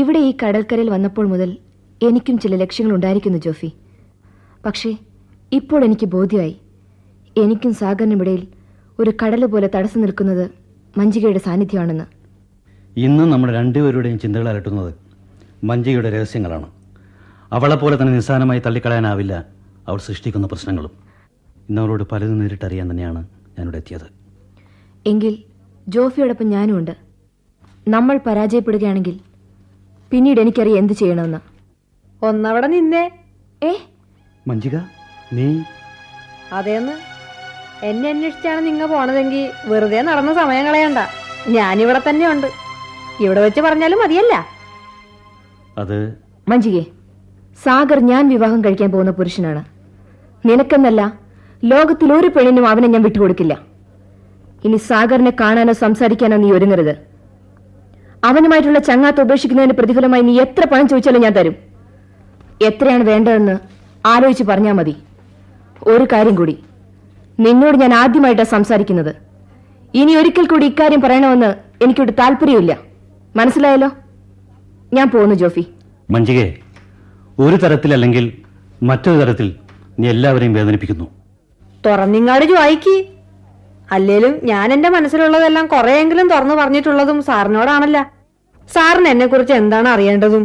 ഇവിടെ ഈ കടൽക്കരയിൽ വന്നപ്പോൾ മുതൽ എനിക്കും ചില ലക്ഷ്യങ്ങൾ ഉണ്ടായിരിക്കുന്നു ജോഫി. പക്ഷേ ഇപ്പോൾ എനിക്ക് ബോധ്യമായി, എനിക്കും സാഗറിനുമിടയിൽ ഒരു കടൽ പോലെ തടസ്സം നിൽക്കുന്നത് മഞ്ചികയുടെ സാന്നിധ്യമാണെന്ന്. ഇന്ന് നമ്മുടെ രണ്ടുപേരുടെയും ചിന്തകൾ അലട്ടുന്നത് മഞ്ചികയുടെ രഹസ്യങ്ങളാണ്. അവളെപ്പോലെ തന്നെ നിസ്സാരമായി തള്ളിക്കളയാനാവില്ല അവൾ സൃഷ്ടിക്കുന്ന പ്രശ്നങ്ങളും. ഇന്നവളോട് പലതും നേരിട്ടറിയാൻ തന്നെയാണ് ഞാനിവിടെ എത്തിയത്. എങ്കിൽ ജോഫിയോടൊപ്പം ഞാനും ഉണ്ട്. നമ്മൾ പരാജയപ്പെടുകയാണെങ്കിൽ പിന്നീട് എനിക്കറിയാം എന്ത് ചെയ്യണമെന്ന്. ഒന്നവിടെ നിന്നേ. മഞ്ജിക, നീ? അതേന്ന്, എന്നെ അന്വേഷിച്ചാണ് നിങ്ങ പോണതെങ്കിൽ വെറുതെ നടന്ന സമയം കളയണ്ട. ഞാനിവിടെ തന്നെ ഉണ്ട്. ഇവിടെ വെച്ച് പറഞ്ഞാലും മതിയല്ല. അത് മഞ്ജികെ, സാഗർ ഞാൻ വിവാഹം കഴിക്കാൻ പോകുന്ന പുരുഷനാണ്. നിനക്കെന്നല്ല, ലോകത്തിൽ ഒരു പെണ്ണിനും അവനെ ഞാൻ വിട്ടുകൊടുക്കില്ല. ഇനി സാഗറിനെ കാണാനോ സംസാരിക്കാനോ നീ ഒരുങ്ങരുത്. അവനുമായിട്ടുള്ള ചങ്ങാത്ത ഉപേക്ഷിക്കുന്നതിന് പ്രതിഫലമായി നീ എത്ര പണം ചോദിച്ചാലും ഞാൻ തരും. എത്രയാണ് വേണ്ടതെന്ന് ആലോചിച്ച് പറഞ്ഞാൽ മതി. ഒരു കാര്യം കൂടി, നിന്നോട് ഞാൻ ആദ്യമായിട്ടാണ് സംസാരിക്കുന്നത്. ഇനി ഒരിക്കൽ കൂടി ഇക്കാര്യം പറയണമെന്ന് എനിക്കൊരു താല്പര്യമില്ല. മനസ്സിലായല്ലോ? ഞാൻ പോകുന്നു ജോഫി. മഞ്ജികെ, ഒരു തരത്തിലല്ലെങ്കിൽ മറ്റൊരു തരത്തിൽ നീ എല്ലാവരെയും വേദനിപ്പിക്കുന്നു. തുറന്നിങ്ങാട് ചോദിക്ക്. അല്ലേലും ഞാൻ എന്റെ മനസ്സിലുള്ളതെല്ലാം കുറെയെങ്കിലും തുറന്നു പറഞ്ഞിട്ടുള്ളതും സാറിനോടാണല്ല. സാറിന് എന്നെ കുറിച്ച് എന്താണ് അറിയേണ്ടതും?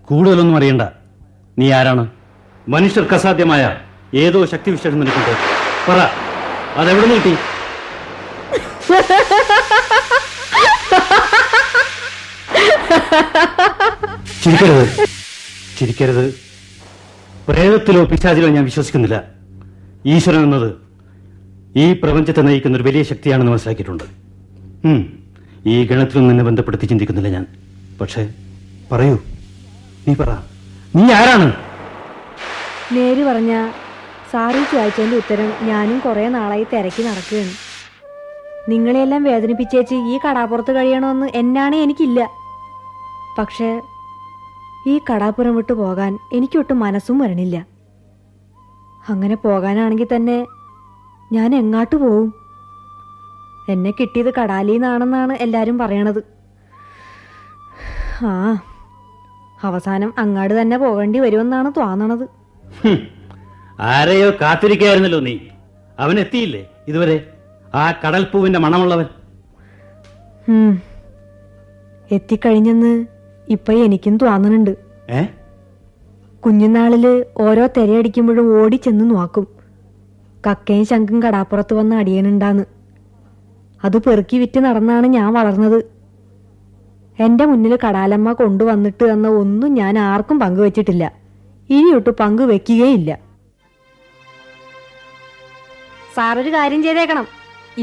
കൂടുതലൊന്നും അറിയണ്ട. നീ ആരാണ്? മനുഷ്യർക്ക് അസാധ്യമായ ഏതോ ശക്തിവിശേഷം നിനക്കുണ്ട്. പറ, അതെവിടെ നീട്ടി? ചിരിക്കരുത്, ചിരിക്കരുത്. പ്രേതത്തിലോ പിശാചിലോ ഞാൻ വിശ്വസിക്കുന്നില്ല. ഈശ്വരൻ എന്നത് ഈ പ്രപഞ്ചത്തെ നയിക്കുന്ന ഒരു വലിയ ശക്തിയാണെന്ന് മനസ്സിലാക്കിയിട്ടുണ്ട്. ഈ ഗണത്തിലൊന്നും എന്നെ ബന്ധപ്പെടുത്തി ചിന്തിക്കുന്നില്ല ഞാൻ. പക്ഷേ പറയൂ, നീ പറ, നീ ആരാണ്? നേര് പറഞ്ഞ സാറി ചോദിച്ചതിന്റെ ഉത്തരം ഞാനും കുറെ നാളായി തിരക്കി നടക്കുകയാണ്. നിങ്ങളെയെല്ലാം വേദനിപ്പിച്ചേച്ച് ഈ കടാപ്പുറത്ത് കഴിയണമെന്ന് എന്നാണ് എനിക്കില്ല. പക്ഷേ ഈ കടാപ്പുറം വിട്ടു പോകാൻ എനിക്കൊട്ടും മനസ്സും വരണില്ല. അങ്ങനെ പോകാനാണെങ്കിൽ തന്നെ ഞാൻ എങ്ങാട്ട് പോവും? എന്നെ കിട്ടിയത് കടാലിന്നാണെന്നാണ് എല്ലാവരും പറയണത്. അവസാനം അങ്ങാട് തന്നെ പോകേണ്ടി വരുമെന്നാണ് തോന്നണത്. ആരെയോ കാത്തിരിക്കായിരുന്നല്ലോ നീ. അവൻ എത്തിയില്ലേ ഇതുവരെ? ആ കടൽപ്പൂവിന്റെ മണമുള്ളവൻ എത്തിക്കഴിഞ്ഞെന്ന് ഇപ്പൊ എനിക്കും തോന്നണുണ്ട്. കുഞ്ഞുനാളില് ഓരോ തിരയടിക്കുമ്പോഴും ഓടിച്ചെന്ന് നോക്കും. കക്കയും ശംഖും കടാപ്പുറത്ത് വന്ന് അടിയനുണ്ടാന്ന്. അത് പെറുക്കി വിറ്റ് നടന്നാണ് ഞാൻ വളർന്നത്. എന്റെ മുന്നിൽ കടാലമ്മ കൊണ്ടുവന്നിട്ട് തന്ന ഒന്നും ഞാൻ ആർക്കും പങ്കുവെച്ചിട്ടില്ല. ഇനിയൊട്ട് പങ്കുവെക്കുകയില്ല. സാറൊരു കാര്യം ചെയ്തേക്കണം.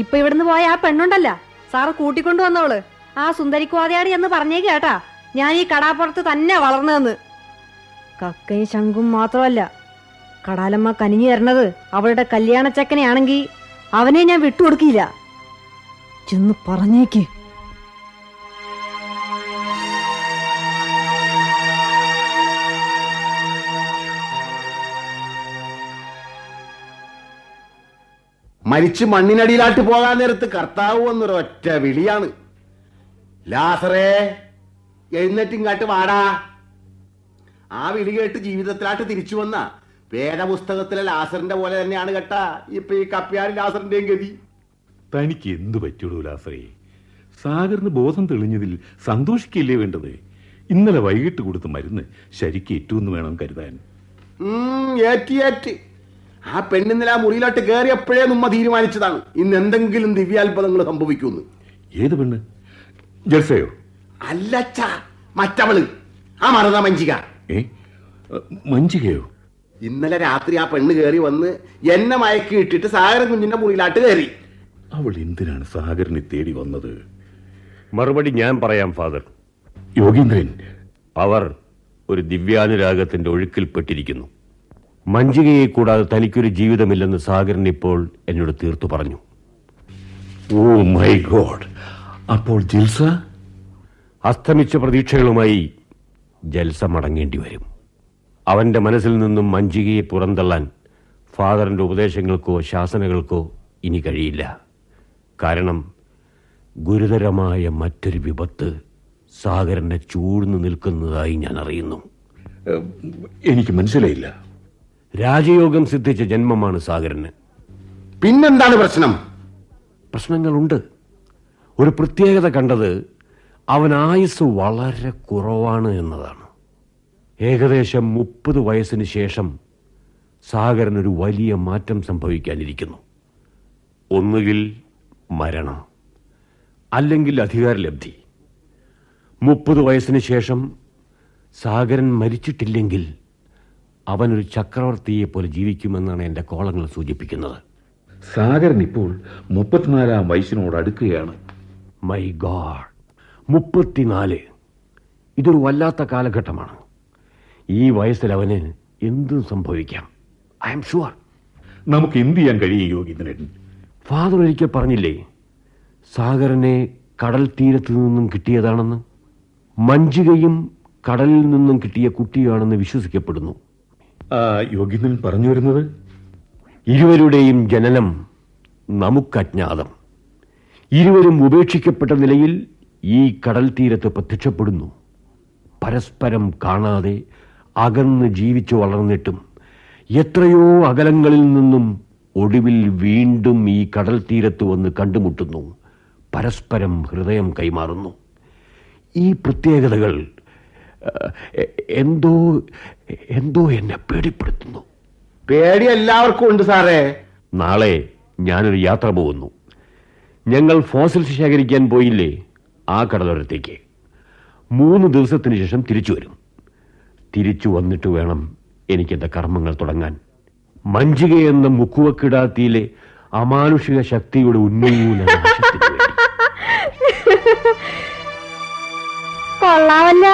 ഇപ്പൊ ഇവിടുന്ന് പോയ ആ പെണ്ണുണ്ടല്ല, സാറ് കൂട്ടിക്കൊണ്ടു വന്നവള്, ആ സുന്ദരിക്കുവാതയാടി എന്ന് പറഞ്ഞേക്ക് കേട്ടാ. ഞാൻ ഈ കടാപ്പുറത്ത് തന്നെ വളർന്നതെന്ന്. കക്കയും ശംഖും മാത്രമല്ല, കടാലമ്മ കനിഞ്ഞു തരണത് അവളുടെ കല്യാണച്ചക്കനെയാണെങ്കിൽ അവനെ ഞാൻ വിട്ടുകൊടുക്കില്ല. ചെന്ന് പറഞ്ഞേക്ക്. മരിച്ച് മണ്ണിനടിയിലാട്ട് പോകാൻ നേരത്ത് കർത്താവ് എന്നൊരൊറ്റ വിളിയാണ്, ലാസറേ എഴുന്നേറ്റിങ്ങാട്ട് വാടാ. ആ വിളി കേട്ട് ജീവിതത്തിലാട്ട് തിരിച്ചു വന്ന വേദപുസ്തകത്തിലെ ലാസറിന്റെ പോലെ തന്നെയാണ് കേട്ടാ ഇപ്പൊ ഈ കപ്പ്യാരി ലാസറിന്റെയും ഗതി. തനിക്ക് എന്തു പറ്റുള്ളൂ ലാസറേ? സാഗറിന് ബോധം തെളിഞ്ഞതിൽ സന്തോഷിക്കില്ലേ വേണ്ടത്? ഇന്നലെ വൈകിട്ട് കൊടുത്ത മരുന്ന് ശരിക്ക് ഏറ്റുമെന്ന് വേണം കരുതാൻ. ഏറ്റ് ആ പെണ്ണിന്നലെ ആ മുറിയിലോട്ട് കയറിയപ്പോഴേ നമ്മ തീരുമാനിച്ചതാണ് ഇന്ന് എന്തെങ്കിലും ദിവ്യാത്ഭുതങ്ങൾ സംഭവിക്കുമെന്ന്. ഏത് പെണ്ണ്? ജൽസയോ? അല്ലച്ച, മറ്റവള്, ആ മറന്ന മഞ്ജിക. മഞ്ജികയോ? ഇന്നലെ രാത്രി ആ പെണ്ണ് കയറി വന്ന് എന്നെ മയക്കി ഇട്ടിട്ട് സാഗരൻ കുഞ്ഞിന്റെ മുറിയിലാട്ട് കയറി. അവൾ എന്തിനാണ് സാഗറിനെ തേടി വന്നത്? മറുപടി ഞാൻ പറയാം ഫാദർ. യോഗീന്ദ്രൻ, അവർ ഒരു ദിവ്യാനുരാഗത്തിന്റെ ഒഴുക്കിൽപ്പെട്ടിരിക്കുന്നു. മഞ്ജികയെ കൂടാതെ തനിക്കൊരു ജീവിതമില്ലെന്ന് സാഗരൻ ഇപ്പോൾ എന്നോട് തീർത്തു പറഞ്ഞു. Oh my god! അപ്പോൾ ജിൽസ? അസ്തമിച്ച പ്രതീക്ഷകളുമായി ജൽസ മടങ്ങേണ്ടി വരും. അവന്റെ മനസ്സിൽ നിന്നും മഞ്ജികയെ പുറന്തള്ളാൻ ഫാദറിന്റെ ഉപദേശങ്ങൾക്കോ ശാസനകൾക്കോ ഇനി കഴിയില്ല. കാരണം ഗുരുതരമായ മറ്റൊരു വിപത്ത് സാഗരനെ ചൂഴ്ന്നു നിൽക്കുന്നതായി ഞാൻ അറിയുന്നു. എനിക്ക് മനസ്സിലായില്ല. രാജയോഗം സിദ്ധിച്ച ജന്മമാണ് സാഗരന്. പിന്നെന്താണ് പ്രശ്നം? പ്രശ്നങ്ങളുണ്ട്. ഒരു പ്രത്യേകത കണ്ടത് അവൻ ആയുസ് വളരെ കുറവാണ് എന്നതാണ്. ഏകദേശം 30 വയസ്സിന് ശേഷം സാഗരനൊരു വലിയ മാറ്റം സംഭവിക്കാനിരിക്കുന്നു. ഒന്നുകിൽ മരണം, അല്ലെങ്കിൽ അധികാരലബ്ധി. 30 വയസ്സിന് ശേഷം സാഗരൻ മരിച്ചിട്ടില്ലെങ്കിൽ അവനൊരു ചക്രവർത്തിയെ പോലെ ജീവിക്കുമെന്നാണ് എൻ്റെ കോളങ്ങൾ സൂചിപ്പിക്കുന്നത്. സാഗരൻ ഇപ്പോൾ 34-ാം വയസ്സിനോട് അടുക്കുകയാണ്. My God, 34! ഇതൊരു വല്ലാത്ത കാലഘട്ടമാണ്. ഈ വയസ്സിൽ അവന് എന്തും സംഭവിക്കാം. I am sure. നമുക്ക് എന്ത് ചെയ്യാൻ കഴിയും യോഗീന്ദ്രൻ? ഫാദർ ഒരിക്കൽ പറഞ്ഞില്ലേ, സാഗരനെ കടൽ തീരത്ത് നിന്നും കിട്ടിയതാണെന്ന്. മഞ്ജികയും കടലിൽ നിന്നും കിട്ടിയ കുട്ടിയാണെന്ന് വിശ്വസിക്കപ്പെടുന്നു. യോഗീന്ദ്രൻ പറഞ്ഞു വരുന്നത്? ഇരുവരുടെയും ജനനം നമുക്കജ്ഞാതം. ഇരുവരും ഉപേക്ഷിക്കപ്പെട്ട നിലയിൽ ഈ കടൽ തീരത്ത് പ്രത്യക്ഷപ്പെടുന്നു. പരസ്പരം കാണാതെ അകന്ന് ജീവിച്ചു വളർന്നിട്ടും എത്രയോ അകലങ്ങളിൽ നിന്നും ഒടുവിൽ വീണ്ടും ഈ കടൽ തീരത്ത് വന്ന് കണ്ടുമുട്ടുന്നു. പരസ്പരം ഹൃദയം കൈമാറുന്നു. ഈ പ്രത്യേകതകൾ എന്തോ എന്നെ പേടിപ്പെടുത്തുന്നു. പേടി എല്ലാവർക്കും ഉണ്ട് സാറേ. നാളെ ഞാനൊരു യാത്ര പോകുന്നു. ഞങ്ങൾ ഫോസിൽസ് ശേഖരിക്കാൻ പോയില്ലേ ആ കടലോരത്തേക്ക്. 3 ദിവസത്തിന് ശേഷം തിരിച്ചു വരും. തിരിച്ചു വന്നിട്ട് വേണം എനിക്കെന്റെ കർമ്മങ്ങൾ തുടങ്ങാൻ. മഞ്ജിക എന്ന മുക്കുവക്കിടാത്തിയിലെ അമാനുഷിക ശക്തിയുടെ ഉന്മൂലനാശത്തിന് വേണ്ടി. കൊള്ളാവല്ല,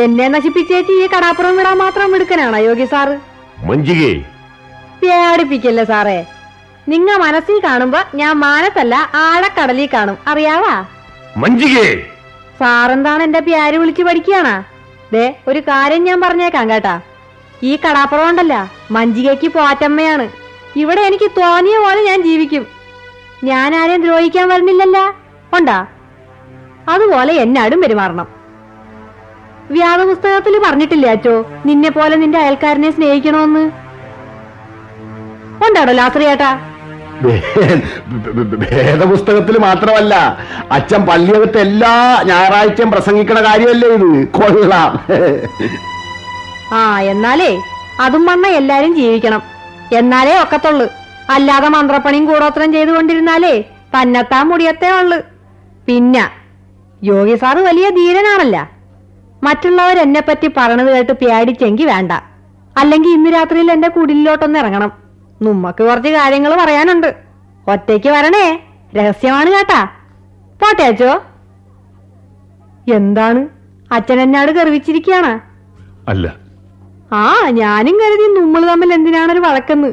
എന്നെ നശിപ്പിച്ചേച്ച് ഈ കടാപ്പുറം വിടാൻ മാത്രം എടുക്കാനാണോ യോഗി സാറ്? മഞ്ജികേ, പേടിപ്പിക്കല്ലേ സാറേ. നിങ്ങ മനസ്സിൽ കാണുമ്പോ ഞാൻ മാനത്തല്ല ആഴക്കടലിൽ കാണും, അറിയാവാ? മഞ്ജികേ, സാറെന്താണ് എന്റെ പ്യാര് വിളിച്ചു പഠിക്കുകയാണാ? ദേ, ഒരു കാര്യം ഞാൻ പറഞ്ഞേക്കാം കേട്ടാ. ഈ കടാപ്പുറം ഉണ്ടല്ല, മഞ്ജികയ്ക്ക് പോറ്റമ്മയാണ്. ഇവിടെ എനിക്ക് തോന്നിയ പോലെ ഞാൻ ജീവിക്കും. ഞാൻ ആരെയും ദ്രോഹിക്കാൻ വരുന്നില്ലല്ല, ഉണ്ടാ? അതുപോലെ എന്നാടും പെരുമാറണം. വ്യാധപുസ്തകത്തിൽ പറഞ്ഞിട്ടില്ലേ അച്ചോ, നിന്നെ പോലെ നിന്റെ അയൽക്കാരനെ സ്നേഹിക്കണമെന്ന്? ഉണ്ടാടോ ലാസ്രിയേട്ടാ? വേദപുസ്തകത്തിൽ മാത്രമല്ല, അച്ഛൻ പള്ളിയകത്ത് എല്ലാ ഞായറാഴ്ചയും പ്രസംഗിക്കണ കാര്യമല്ലേ ഇത്? കൊള്ളാം. എന്നാലേ അതും വണ്ണ എല്ലാരും ജീവിക്കണം, എന്നാലേ ഒക്കത്തുള്ളു. അല്ലാതെ മന്ത്രപ്പണിയും കൂടോത്രം ചെയ്തുകൊണ്ടിരുന്നാലേ തന്നെത്താൻ മുടിയത്തേ ഉള്ളു. പിന്നെ യോഗി സാറ് വലിയ ധീരനാണല്ല. മറ്റുള്ളവർ എന്നെ പറ്റി പറയണത് കേട്ട് പേടിച്ചെങ്കി വേണ്ട. അല്ലെങ്കിൽ ഇന്ന് രാത്രിയിൽ എന്റെ കുടിലോട്ടൊന്ന് ഇറങ്ങണം. നമ്മക്ക് കുറച്ച് കാര്യങ്ങൾ പറയാനുണ്ട്. ഒറ്റയ്ക്ക് വരണേ, രഹസ്യമാണ് കേട്ടാ. പോട്ടെ അച്ചോ. എന്താണ് അച്ഛൻ എന്നാട് ഗർവിച്ചിരിക്കുകയാണ്? അല്ല. ഞാനും കരുതി നമ്മൾ തമ്മിൽ എന്തിനാണൊരു വഴക്കെന്ന്.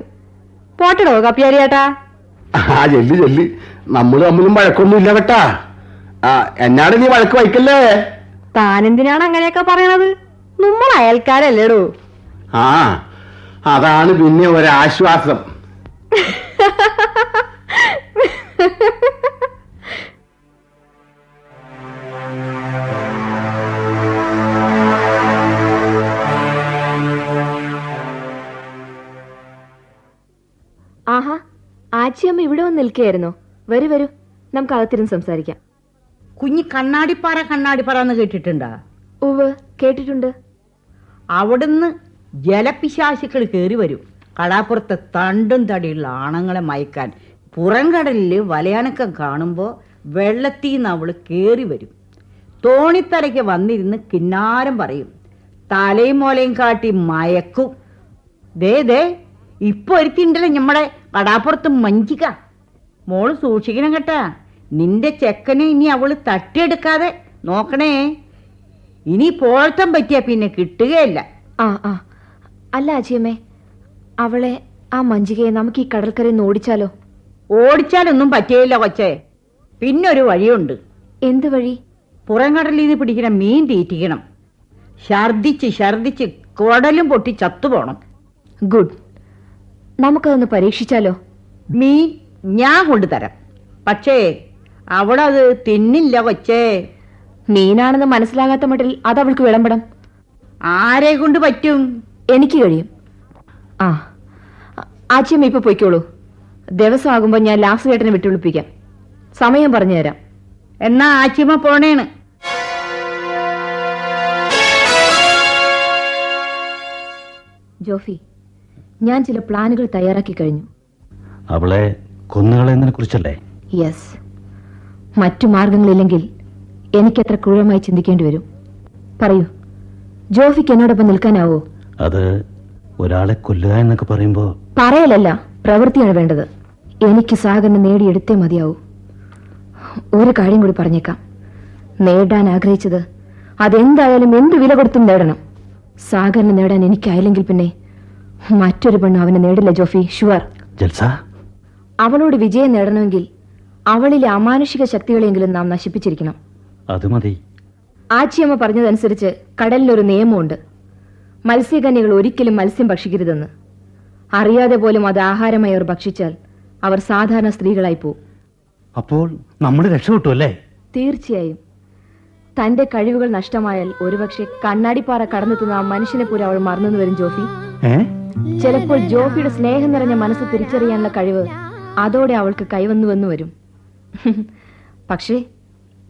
പോട്ടടോ കപ്പിയാരി ചേട്ടാ. ചെല്ല്, നമ്മൾ തമ്മിലും വഴക്കൊന്നുമില്ല കേട്ടാ. എന്നാട് നീ വഴക്ക് വയ്ക്കല്ലേ? താനെന്തിനാണ് അങ്ങനെയൊക്കെ പറയണത്? നമ്മൾ അയൽക്കാരല്ലേടോ. അതാണ് പിന്നെ ഒരാശ്വാസം. ആഹാ, ആച്ചിയമ്മ ഇവിടെ വന്ന് നിൽക്കുകയായിരുന്നോ? വരൂ വരൂ, നമുക്ക് അകത്തിരുന്ന് സംസാരിക്കാം. കുഞ്ഞി കണ്ണാടിപ്പാറ എന്ന് കേട്ടിട്ടുണ്ടാ? ഉവ്വ്, കേട്ടിട്ടുണ്ട്. അവിടുന്ന് ജലപിശാചുക്കൾ കയറി വരും കടാപ്പുറത്തെ തണ്ടും തടിയുള്ള ആണുങ്ങളെ മയക്കാൻ. പുറംകടലിൽ വലയാനക്കം കാണുമ്പോൾ വെള്ളത്തിൽ നിന്ന് അവള് കയറി വരും. തോണിത്തലയ്ക്ക് വന്നിരുന്ന് കിന്നാരം പറയും. തലയും മോലയും കാട്ടി മയക്കും. ദേ ഇപ്പൊ ഒരുത്തിണ്ടല്ലോ നമ്മുടെ കടാപ്പുറത്ത് മഞ്ജിക. മോള് സൂക്ഷിക്കണം കേട്ടാ. നിന്റെ ചെക്കനെ ഇനി അവള് തട്ടിയെടുക്കാതെ നോക്കണേ. ഇനി പോഴത്തം പറ്റിയാ പിന്നെ കിട്ടുകയില്ല. അല്ല ആച്ചിയമ്മേ, അവളെ, ആ മഞ്ജികയെ നമുക്ക് ഈ കടൽക്കരയിൽ ഓടിച്ചാലോ? ഓടിച്ചാലൊന്നും പറ്റിയില്ല കൊച്ചേ. പിന്നൊരു വഴിയുണ്ട്. എന്ത് വഴി? പുറംകടലിൽ നിന്ന് പിടിക്കുന്ന മീൻ തീറ്റിക്കണം. ഛർദിച്ച് കുടലും പൊട്ടി ചത്തുപോണം. ഗുഡ്, നമുക്കതൊന്ന് പരീക്ഷിച്ചാലോ? മീൻ ഞാൻ കൊണ്ടുതരാം. പക്ഷേ അവളത് തിന്നില്ല കൊച്ചേ. മീനാണെന്ന് മനസ്സിലാകാത്ത മട്ടിൽ അതവൾക്ക് വിളമ്പണം. ആരെ കൊണ്ട് പറ്റും? എനിക്ക് കഴിയും. ആച്ചിയമ്മ ഇപ്പൊ പൊയ്ക്കോളൂ. ദിവസമാകുമ്പോ ഞാൻ ലാസ്റ്റ് ചേട്ടനെ വിട്ടുവിളിപ്പിക്കാം. സമയം പറഞ്ഞുതരാം. എന്നാ ആച്ചിയമ്മ പോണേണ്. ജോഫി, ഞാൻ ചില പ്ലാനുകൾ തയ്യാറാക്കി കഴിഞ്ഞു. അവളെ കൊന്നുകളയുന്നതിനെ കുറിച്ചല്ലേ? യെസ്. മറ്റു മാർഗങ്ങളില്ലെങ്കിൽ എനിക്കത്ര ക്രൂരമായി ചിന്തിക്കേണ്ടി വരും. പറയൂ, ജോഫിക്ക് എന്നോടൊപ്പം നിൽക്കാനാവോ? അത് ഒരാളെ കൊല്ലുക എന്നൊക്കെ പറയുമ്പോ പറയലല്ല, പ്രവൃത്തിയാണ് വേണ്ടത്. എനിക്ക് സാഗറിനെ നേടിയെടുത്തേ മതിയാവൂ. ഒരു കാര്യം കൂടി പറഞ്ഞേക്കാം. നേടാൻ ആഗ്രഹിച്ചത് അതെന്തായാലും എന്ത് വില കൊടുത്തും നേടണം. സാഗറിനെ നേടാൻ എനിക്കായില്ലെങ്കിൽ പിന്നെ മറ്റൊരു പെണ്ണ് അവനെ നേടില്ല ജോഫി, ഷുവർ. ജൽസ, അവളോട് വിജയം നേടണമെങ്കിൽ അവളിലെ അമാനുഷിക ശക്തികളെങ്കിലും നാം നശിപ്പിച്ചിരിക്കണം. അത് മതി. ആച്ചിയമ്മ പറഞ്ഞതനുസരിച്ച് കടലിലൊരു നിയമമുണ്ട്. മത്സ്യകന്യകൾ ഒരിക്കലും മത്സ്യം ഭക്ഷിക്കരുതെന്ന്. അറിയാതെ പോലും അത് ആഹാരമായി അവർ ഭക്ഷിച്ചാൽ അവർ സാധാരണ സ്ത്രീകളായി പോവും. അപ്പോൾ നമ്മൾ രക്ഷപ്പെട്ടു അല്ലേ? തീർച്ചയായും. തന്റെ കഴിവുകൾ നഷ്ടമായാൽ ഒരുപക്ഷെ കണ്ണാടിപ്പാറ കടന്നെത്തുന്ന ആ മനുഷ്യനെ പോലും അവൾ മറന്നു വരും ജോഫി. ചിലപ്പോൾ ജോഫിയുടെ സ്നേഹം നിറഞ്ഞ മനസ്സ് തിരിച്ചറിയാനുള്ള കഴിവ് അതോടെ അവൾക്ക് കൈവന്നുവെന്ന് വരും. പക്ഷേ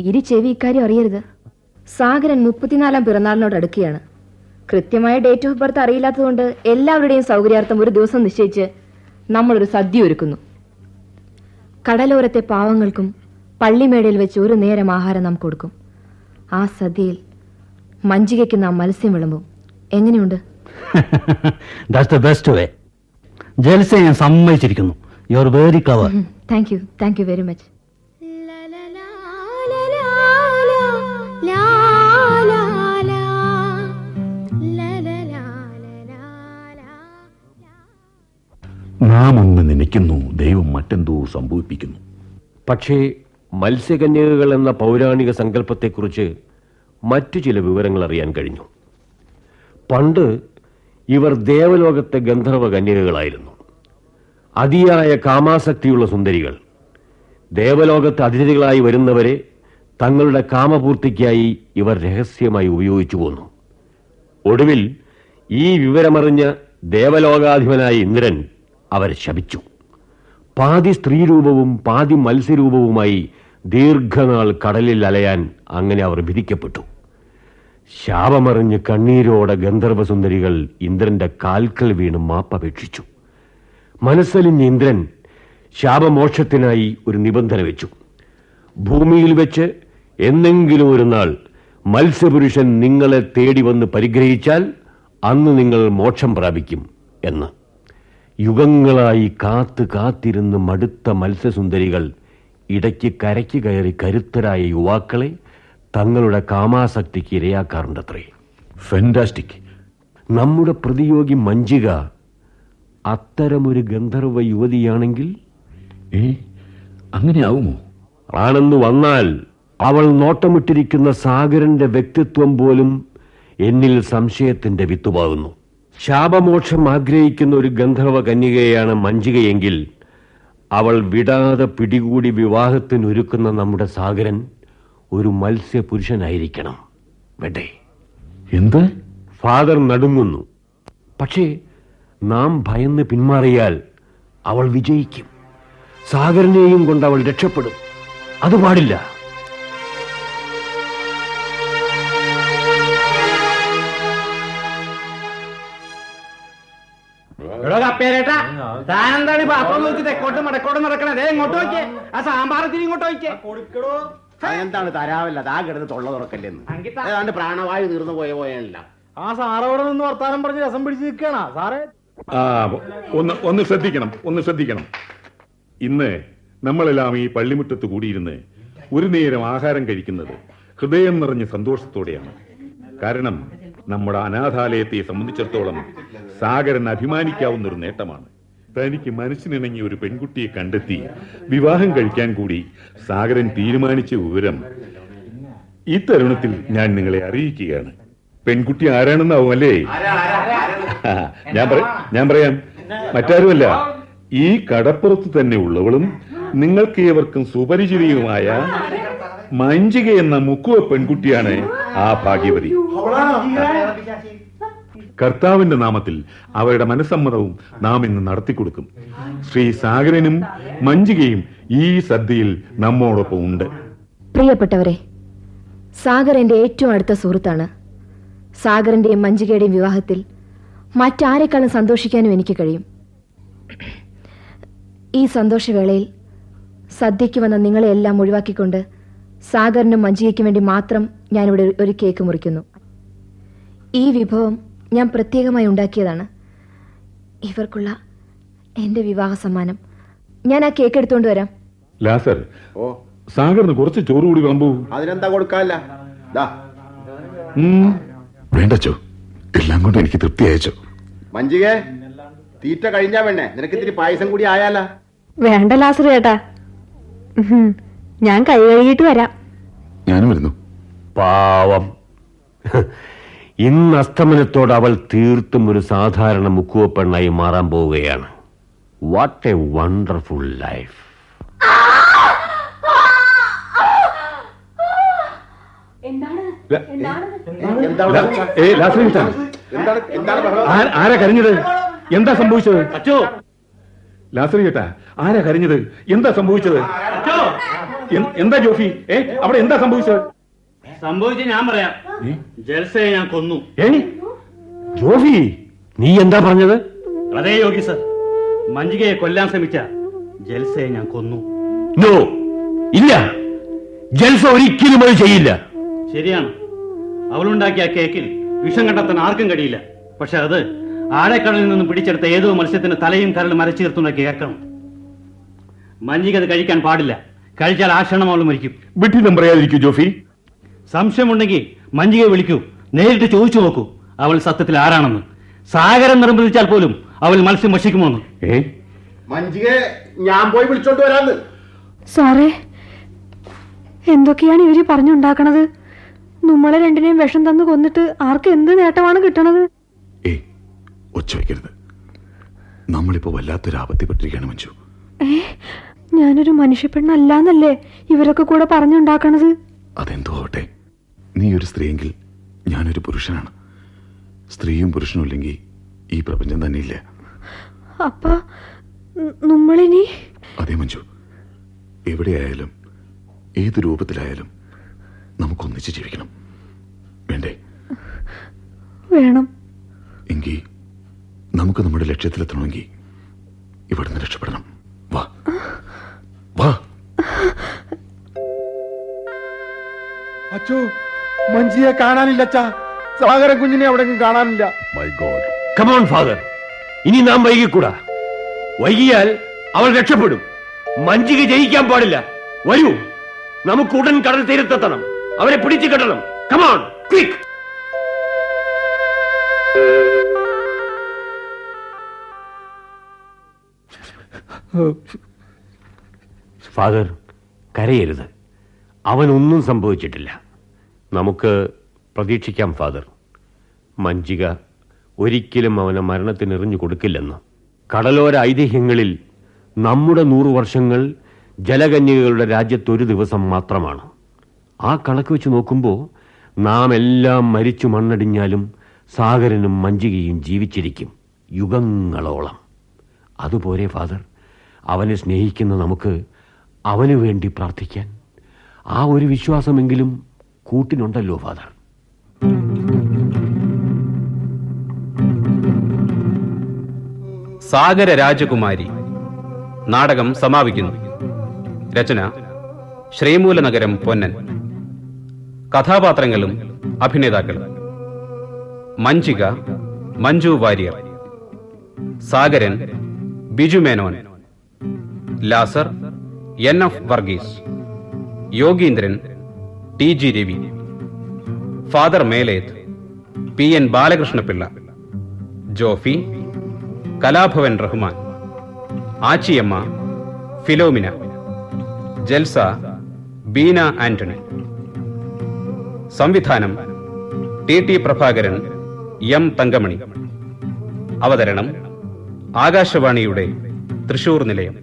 ഇരി ചെവി ഇക്കാര്യം അറിയരുത്. സാഗരൻ 34-ാം പിറന്നാളിനോട് അടുക്കുകയാണ്. കൃത്യമായ ഡേറ്റ് ഓഫ് ബർത്ത് അറിയില്ലാത്തതുകൊണ്ട് എല്ലാവരുടെയും സൗകര്യാർത്ഥം ഒരു ദിവസം നിശ്ചയിച്ച് നമ്മളൊരു സദ്യ ഒരുക്കുന്നു. കടലോരത്തെ പാവങ്ങൾക്കും പള്ളിമേടയിൽ വെച്ച് ഒരു നേരം ആഹാരം നാം കൊടുക്കും. ആ സദ്യയിൽ മഞ്ജികയ്ക്ക് നാം മത്സ്യം വിളമ്പും. എങ്ങനെയുണ്ട്? That's the best way. ജൽസ, ഞാൻ സമ്മതിച്ചിരിക്കുന്നു. You are very clever. Thank you very much. നാം ഒന്ന് നനയ്ക്കുന്നു, ദൈവം മറ്റെന്തോ സംഭവിപ്പിക്കുന്നു. പക്ഷേ മത്സ്യകന്യകകൾ എന്ന പൗരാണിക സങ്കല്പത്തെക്കുറിച്ച് മറ്റു ചില വിവരങ്ങൾ അറിയാൻ കഴിഞ്ഞു. പണ്ട് ഇവർ ദേവലോകത്തെ ഗന്ധർവ കന്യകകളായിരുന്നു. അതിയായ കാമാസക്തിയുള്ള സുന്ദരികൾ. ദേവലോകത്ത് അതിഥികളായി വരുന്നവരെ തങ്ങളുടെ കാമപൂർത്തിക്കായി ഇവർ രഹസ്യമായി ഉപയോഗിച്ചു പോന്നു. ഒടുവിൽ ഈ വിവരമറിഞ്ഞ ദേവലോകാധിപനായ ഇന്ദ്രൻ അവരെ ശപിച്ചു. പാതി സ്ത്രീരൂപവും പാതി മത്സ്യരൂപവുമായി ദീർഘനാൾ കടലിൽ അലയാൻ അങ്ങനെ അവർ വിധിക്കപ്പെട്ടു. ശാപമറിഞ്ഞ് കണ്ണീരോടെ ഗന്ധർവസുന്ദരികൾ ഇന്ദ്രന്റെ കാൽക്കൽ വീണ് മാപ്പപേക്ഷിച്ചു. മനസ്സലിഞ്ഞ ഇന്ദ്രൻ ശാപമോക്ഷത്തിനായി ഒരു നിബന്ധന വെച്ചു. ഭൂമിയിൽ വെച്ച് എന്നെങ്കിലും ഒരു നാൾ മത്സ്യപുരുഷൻ നിങ്ങളെ തേടി വന്ന് പരിഗ്രഹിച്ചാൽ അന്ന് നിങ്ങൾ മോക്ഷം പ്രാപിക്കും എന്ന്. യുഗങ്ങളായി കാത്തിരുന്ന് മടുത്ത മത്സ്യസുന്ദരികൾ ഇടയ്ക്ക് കരയ്ക്ക് കയറി കരുത്തരായ യുവാക്കളെ തങ്ങളുടെ കാമാസക്തിക്ക് ഇരയാക്കാറുണ്ടത്രേ. ഫാന്റാസ്റ്റിക്. നമ്മുടെ പ്രതിയോഗി മഞ്ജിക അത്തരമൊരു ഗന്ധർവ യുവതിയാണെങ്കിൽ അങ്ങനെ ആവുമോ? ആണെന്ന് വന്നാൽ അവൾ നോട്ടമിട്ടിരിക്കുന്ന സാഗരന്റെ വ്യക്തിത്വം പോലും എന്നിൽ സംശയത്തിന്റെ വിത്തുപാകുന്നു. ശാപമോക്ഷം ആഗ്രഹിക്കുന്ന ഒരു ഗന്ധർവ കന്യകയാണ് മഞ്ജികയെങ്കിൽ അവൾ വിടാതെ പിടികൂടി വിവാഹത്തിനൊരുക്കുന്ന നമ്മുടെ സാഗരൻ ഒരു മത്സ്യപുരുഷനായിരിക്കണം. വേണ്ടേ? എന്ത്? ഫാദർ നടുങ്ങുന്നു. പക്ഷേ നാം ഭയന്ന് പിന്മാറിയാൽ അവൾ വിജയിക്കും. സാഗരനെയും കൊണ്ട് അവൾ രക്ഷപ്പെടും. അത് പാടില്ല. താനെന്താണ് പാത്രം നോക്കി തെക്കോട്ട് മടക്കോട്ട് നടക്കണേ? ഇങ്ങോട്ട് നോക്കിയേ, ആ സാമ്പാറത്തിന് ഇങ്ങോട്ട് നോക്കിയേ. എന്താണ് തരാവില്ല, താ കിടന്ന് തൊള്ള തുറക്കല്ലെന്ന്. ഏതാണ്ട് പ്രാണവായു തീർന്നു പോയല്ല. ആ സാറവിടെ നിന്ന് വർത്താനം പറഞ്ഞ് രസം പിടിച്ച് നിൽക്കണ സാറേ. ഒന്ന് ശ്രദ്ധിക്കണം. ഇന്ന് നമ്മളെല്ലാം ഈ പള്ളിമുറ്റത്ത് കൂടിയിരുന്ന് ഒരു നേരം ആഹാരം കഴിക്കുന്നത് ഹൃദയം നിറഞ്ഞ സന്തോഷത്തോടെയാണ്. കാരണം നമ്മുടെ അനാഥാലയത്തെ സംബന്ധിച്ചിടത്തോളം സാഗരൻ അഭിമാനിക്കാവുന്ന ഒരു നേട്ടമാണ്. തനിക്ക് മനസ്സിനിണങ്ങിയ ഒരു പെൺകുട്ടിയെ കണ്ടെത്തി വിവാഹം കഴിക്കാൻ കൂടി സാഗരൻ തീരുമാനിച്ച വിവരം ഈ തരുണത്തിൽ ഞാൻ നിങ്ങളെ അറിയിക്കുകയാണ്. പെൺകുട്ടി ആരാണെന്നാവും അല്ലേ? ഞാൻ പറയാം. മറ്റാരുമല്ല, ഈ കടപ്പുറത്ത് തന്നെ ഉള്ളവളും നിങ്ങൾക്ക് ഏവർക്കും സുപരിചിതയുമായ മഞ്ജിക എന്ന മുക്കുവ പെൺകുട്ടിയാണ് ആ ഭാഗ്യവതി. കർത്താവിന്റെ നാമത്തിൽ അവരുടെ മനസ്സമ്മതവും നാം ഇന്ന് നടത്തിക്കൊടുക്കും. ശ്രീ സാഗരനും മഞ്ജികയും ഈ സദ്യയിൽ നമ്മോടൊപ്പം ഉണ്ട്. പ്രിയപ്പെട്ടവരെ, സാഗർ എന്റെ ഏറ്റവും അടുത്ത സുഹൃത്താണ്. സാഗറിന്റെയും മഞ്ജികയുടെയും വിവാഹത്തിൽ മറ്റാരെക്കാളും സന്തോഷിക്കാനും എനിക്ക് കഴിയും. ഈ സന്തോഷവേളയിൽ സദ്യയ്ക്ക് വന്ന നിങ്ങളെയെല്ലാം ഒഴിവാക്കിക്കൊണ്ട് സാഗറിനും മഞ്ജികയ്ക്കും വേണ്ടി മാത്രം ഞാനിവിടെ ഒരു കേക്ക് മുറിക്കുന്നു. ഈ വിഭവം ഞാൻ പ്രത്യേകമായി ഉണ്ടാക്കിയതാണ്. ഇവർക്കുള്ള എന്റെ വിവാഹ സമ്മാനം. ഞാൻ ആ കേക്ക് എടുത്തുകൊണ്ട് വരാം. ലാസർ, ഓ, സാഗറിന് കുറച്ച് ചോറ് കൂടി വിളമ്പൂ. അതിനെന്താ കൊടുക്കാല്ല? വേണ്ടച്ചോ, എല്ലാം കൊണ്ട് എനിക്ക് തൃപ്തി അയച്ചോ. മഞ്ജികേ, തീറ്റ കഴിഞ്ഞാ വേണേ, നിനക്ക് ഇത്തിരി പായസം കൂടി ആയാലാ? വേണ്ട ലാസർ ചേട്ടാ, ഞാൻ കൈ കഴുകിയിട്ട് വരാം. ഞാനും വരുന്നു. പാവം, ഇന്ന് അസ്തമനത്തോട് അവൾ തീർത്തും ഒരു സാധാരണ മുക്കുവ പെണ്ണായി മാറാൻ പോവുകയാണ്. What A wonderful life. ആരാ കരഞ്ഞത്? എന്താ സംഭവിച്ചത്? അച്ചോ, ലാസർ ചേട്ടാ, ആരാ കരഞ്ഞത്? എന്താ സംഭവിച്ചത്? എന്താ ജോഫി, അവിടെ എന്താ സംഭവിച്ചത്? സംഭവിച്ച ഞാൻ പറയാം. ജൽസയെ ഞാൻ കൊന്നു. ജോഫി, നീ എന്താ പറഞ്ഞത്? അതേ യോഗി സർ, മഞ്ജികയെ കൊല്ലാൻ ശ്രമിച്ച ജൽസയെ ഞാൻ കൊന്നു. നോ, ഇല്ല, ജൽസ ഒരിക്കലും അത് ചെയ്യില്ല. ശരിയാണ്, അവളുണ്ടാക്കിയ കേക്കിൽ വിഷം കണ്ടെത്താൻ ആർക്കും കഴിയില്ല. പക്ഷെ അത് ആഴക്കടലിൽ നിന്നും പിടിച്ചെടുത്ത ഏതോ മത്സ്യത്തിന് തലയും കരളും അരച്ചു ചേർത്തുണ്ടാക്കി കേൾക്കണം. മഞ്ജിക അത് കഴിക്കാൻ പാടില്ല. കഴിച്ചാൽ ആ ക്ഷണം അവൾ മരിക്കും. വിട്ടിലും പറയാതിരിക്കൂ ജോഫി. സംശയമുണ്ടെങ്കിൽ മഞ്ജികയെ വിളിക്കൂ, നേരിട്ട് ചോദിച്ചു നോക്കൂ അവൾ സത്യത്തിൽ ആരാണെന്ന്. സാഗരം നിർബന്ധിച്ചാൽ പോലും അവൾ മത്സ്യം ഭക്ഷിക്കുമോന്ന്. മഞ്ജികെ ഞാൻ പോയി വിളിച്ചോണ്ട് വരാന്ന്. സാറേ, എന്തൊക്കെയാണ് ഇവര് പറഞ്ഞുണ്ടാക്കണത്? നമ്മളെ രണ്ടിനെയും വിഷം തന്നു കൊന്നിട്ട് ആർക്ക് എന്ത് നേട്ടമാണ് കിട്ടണത്? ഒച്ച വയ്ക്കരുത്. നമ്മളിപ്പോ വല്ലാത്തൊരു ആപത്തിപ്പെട്ടിരിക്കുകയാണ് മഞ്ജു. ഞാനൊരു മനുഷ്യപ്പെണ്ണല്ലാന്നല്ലേ ഇവരൊക്കെ കൂടെ പറഞ്ഞുണ്ടാക്കണത്? അതെന്തോ ആവട്ടെ, നീ ഒരു സ്ത്രീയെങ്കിൽ ഞാനൊരു പുരുഷനാണ്. സ്ത്രീയും പുരുഷനും ഇല്ലെങ്കിൽ ഈ പ്രപഞ്ചം തന്നെ ഇല്ല. അപ്പ നമ്മളിനി? അതേ മഞ്ജു, എവിടെയായാലും ഏത് രൂപത്തിലായാലും നമുക്കൊന്നിച്ച് ജീവിക്കണം. വേണ്ടേ? വേണം. എങ്കിൽ നമുക്ക് നമ്മുടെ ലക്ഷ്യത്തിലെത്തണമെങ്കിൽ ഇവിടുന്ന് രക്ഷപ്പെടണം. വാ വാ. അച്ചോ, മഞ്ജിയെ കാണാനില്ല അച്ഛാ. സാഗരൻ കുഞ്ഞിനെ എവിടെയെങ്കിലും കാണാനില്ല. My god. Come on father, ഇനി നാം വൈകിക്കൂടാ. വൈകിയാൽ അവൾ രക്ഷപ്പെടും. മഞ്ജിക ജയിക്കാൻ പാടില്ല. വരൂ, നമുക്ക് ഉടൻ കടൽ തീരത്തെത്തണം. അവരെ പിടിച്ചു കെട്ടണം. Come on, quick. ഫാദർ, കരയരുത്. അവനൊന്നും സംഭവിച്ചിട്ടില്ല. നമുക്ക് പ്രതീക്ഷിക്കാം ഫാദർ. മഞ്ജിക ഒരിക്കലും അവനെ മരണത്തിന് എറിഞ്ഞു കൊടുക്കില്ലെന്ന്. കടലോര ഐതിഹ്യങ്ങളിൽ നമ്മുടെ 100 വർഷങ്ങൾ ജലകന്യകകളുടെ രാജ്യത്തൊരു ദിവസം മാത്രമാണ്. ആ കണക്ക് വെച്ച് നോക്കുമ്പോൾ നാം എല്ലാം മരിച്ചു മണ്ണടിഞ്ഞാലും സാഗരനും മഞ്ജികയും ജീവിച്ചിരിക്കും യുഗങ്ങളോളം. അതുപോലെ ഫാദർ, അവനെ സ്നേഹിക്കുന്ന നമുക്ക് അവന് വേണ്ടി പ്രാർത്ഥിക്കാൻ ആ ഒരു വിശ്വാസമെങ്കിലും കൂട്ടിനുണ്ടല്ലോ ഫാദർ. സാഗര രാജകുമാരി നാടകം സമാപിക്കുന്നു. രചന ശ്രീമൂലനഗരം പൊന്നൻ. കഥാപാത്രങ്ങളും അഭിനേതാക്കളും: Manjika Manju Warrier, Sagaran Biju Menon, Lazar NF Varghese, Yogeendran TG Ravi, father Meleth PN Balakrishnapillai, Jofi Kalabhavan Rahman, Achiyamma Philomina, Jalsa Beena Antony. സംവിധാനം TT പ്രഭാകരൻ, M തങ്കമണി. അവതരണം ആകാശവാണിയുടെ തൃശൂർ നിലയം.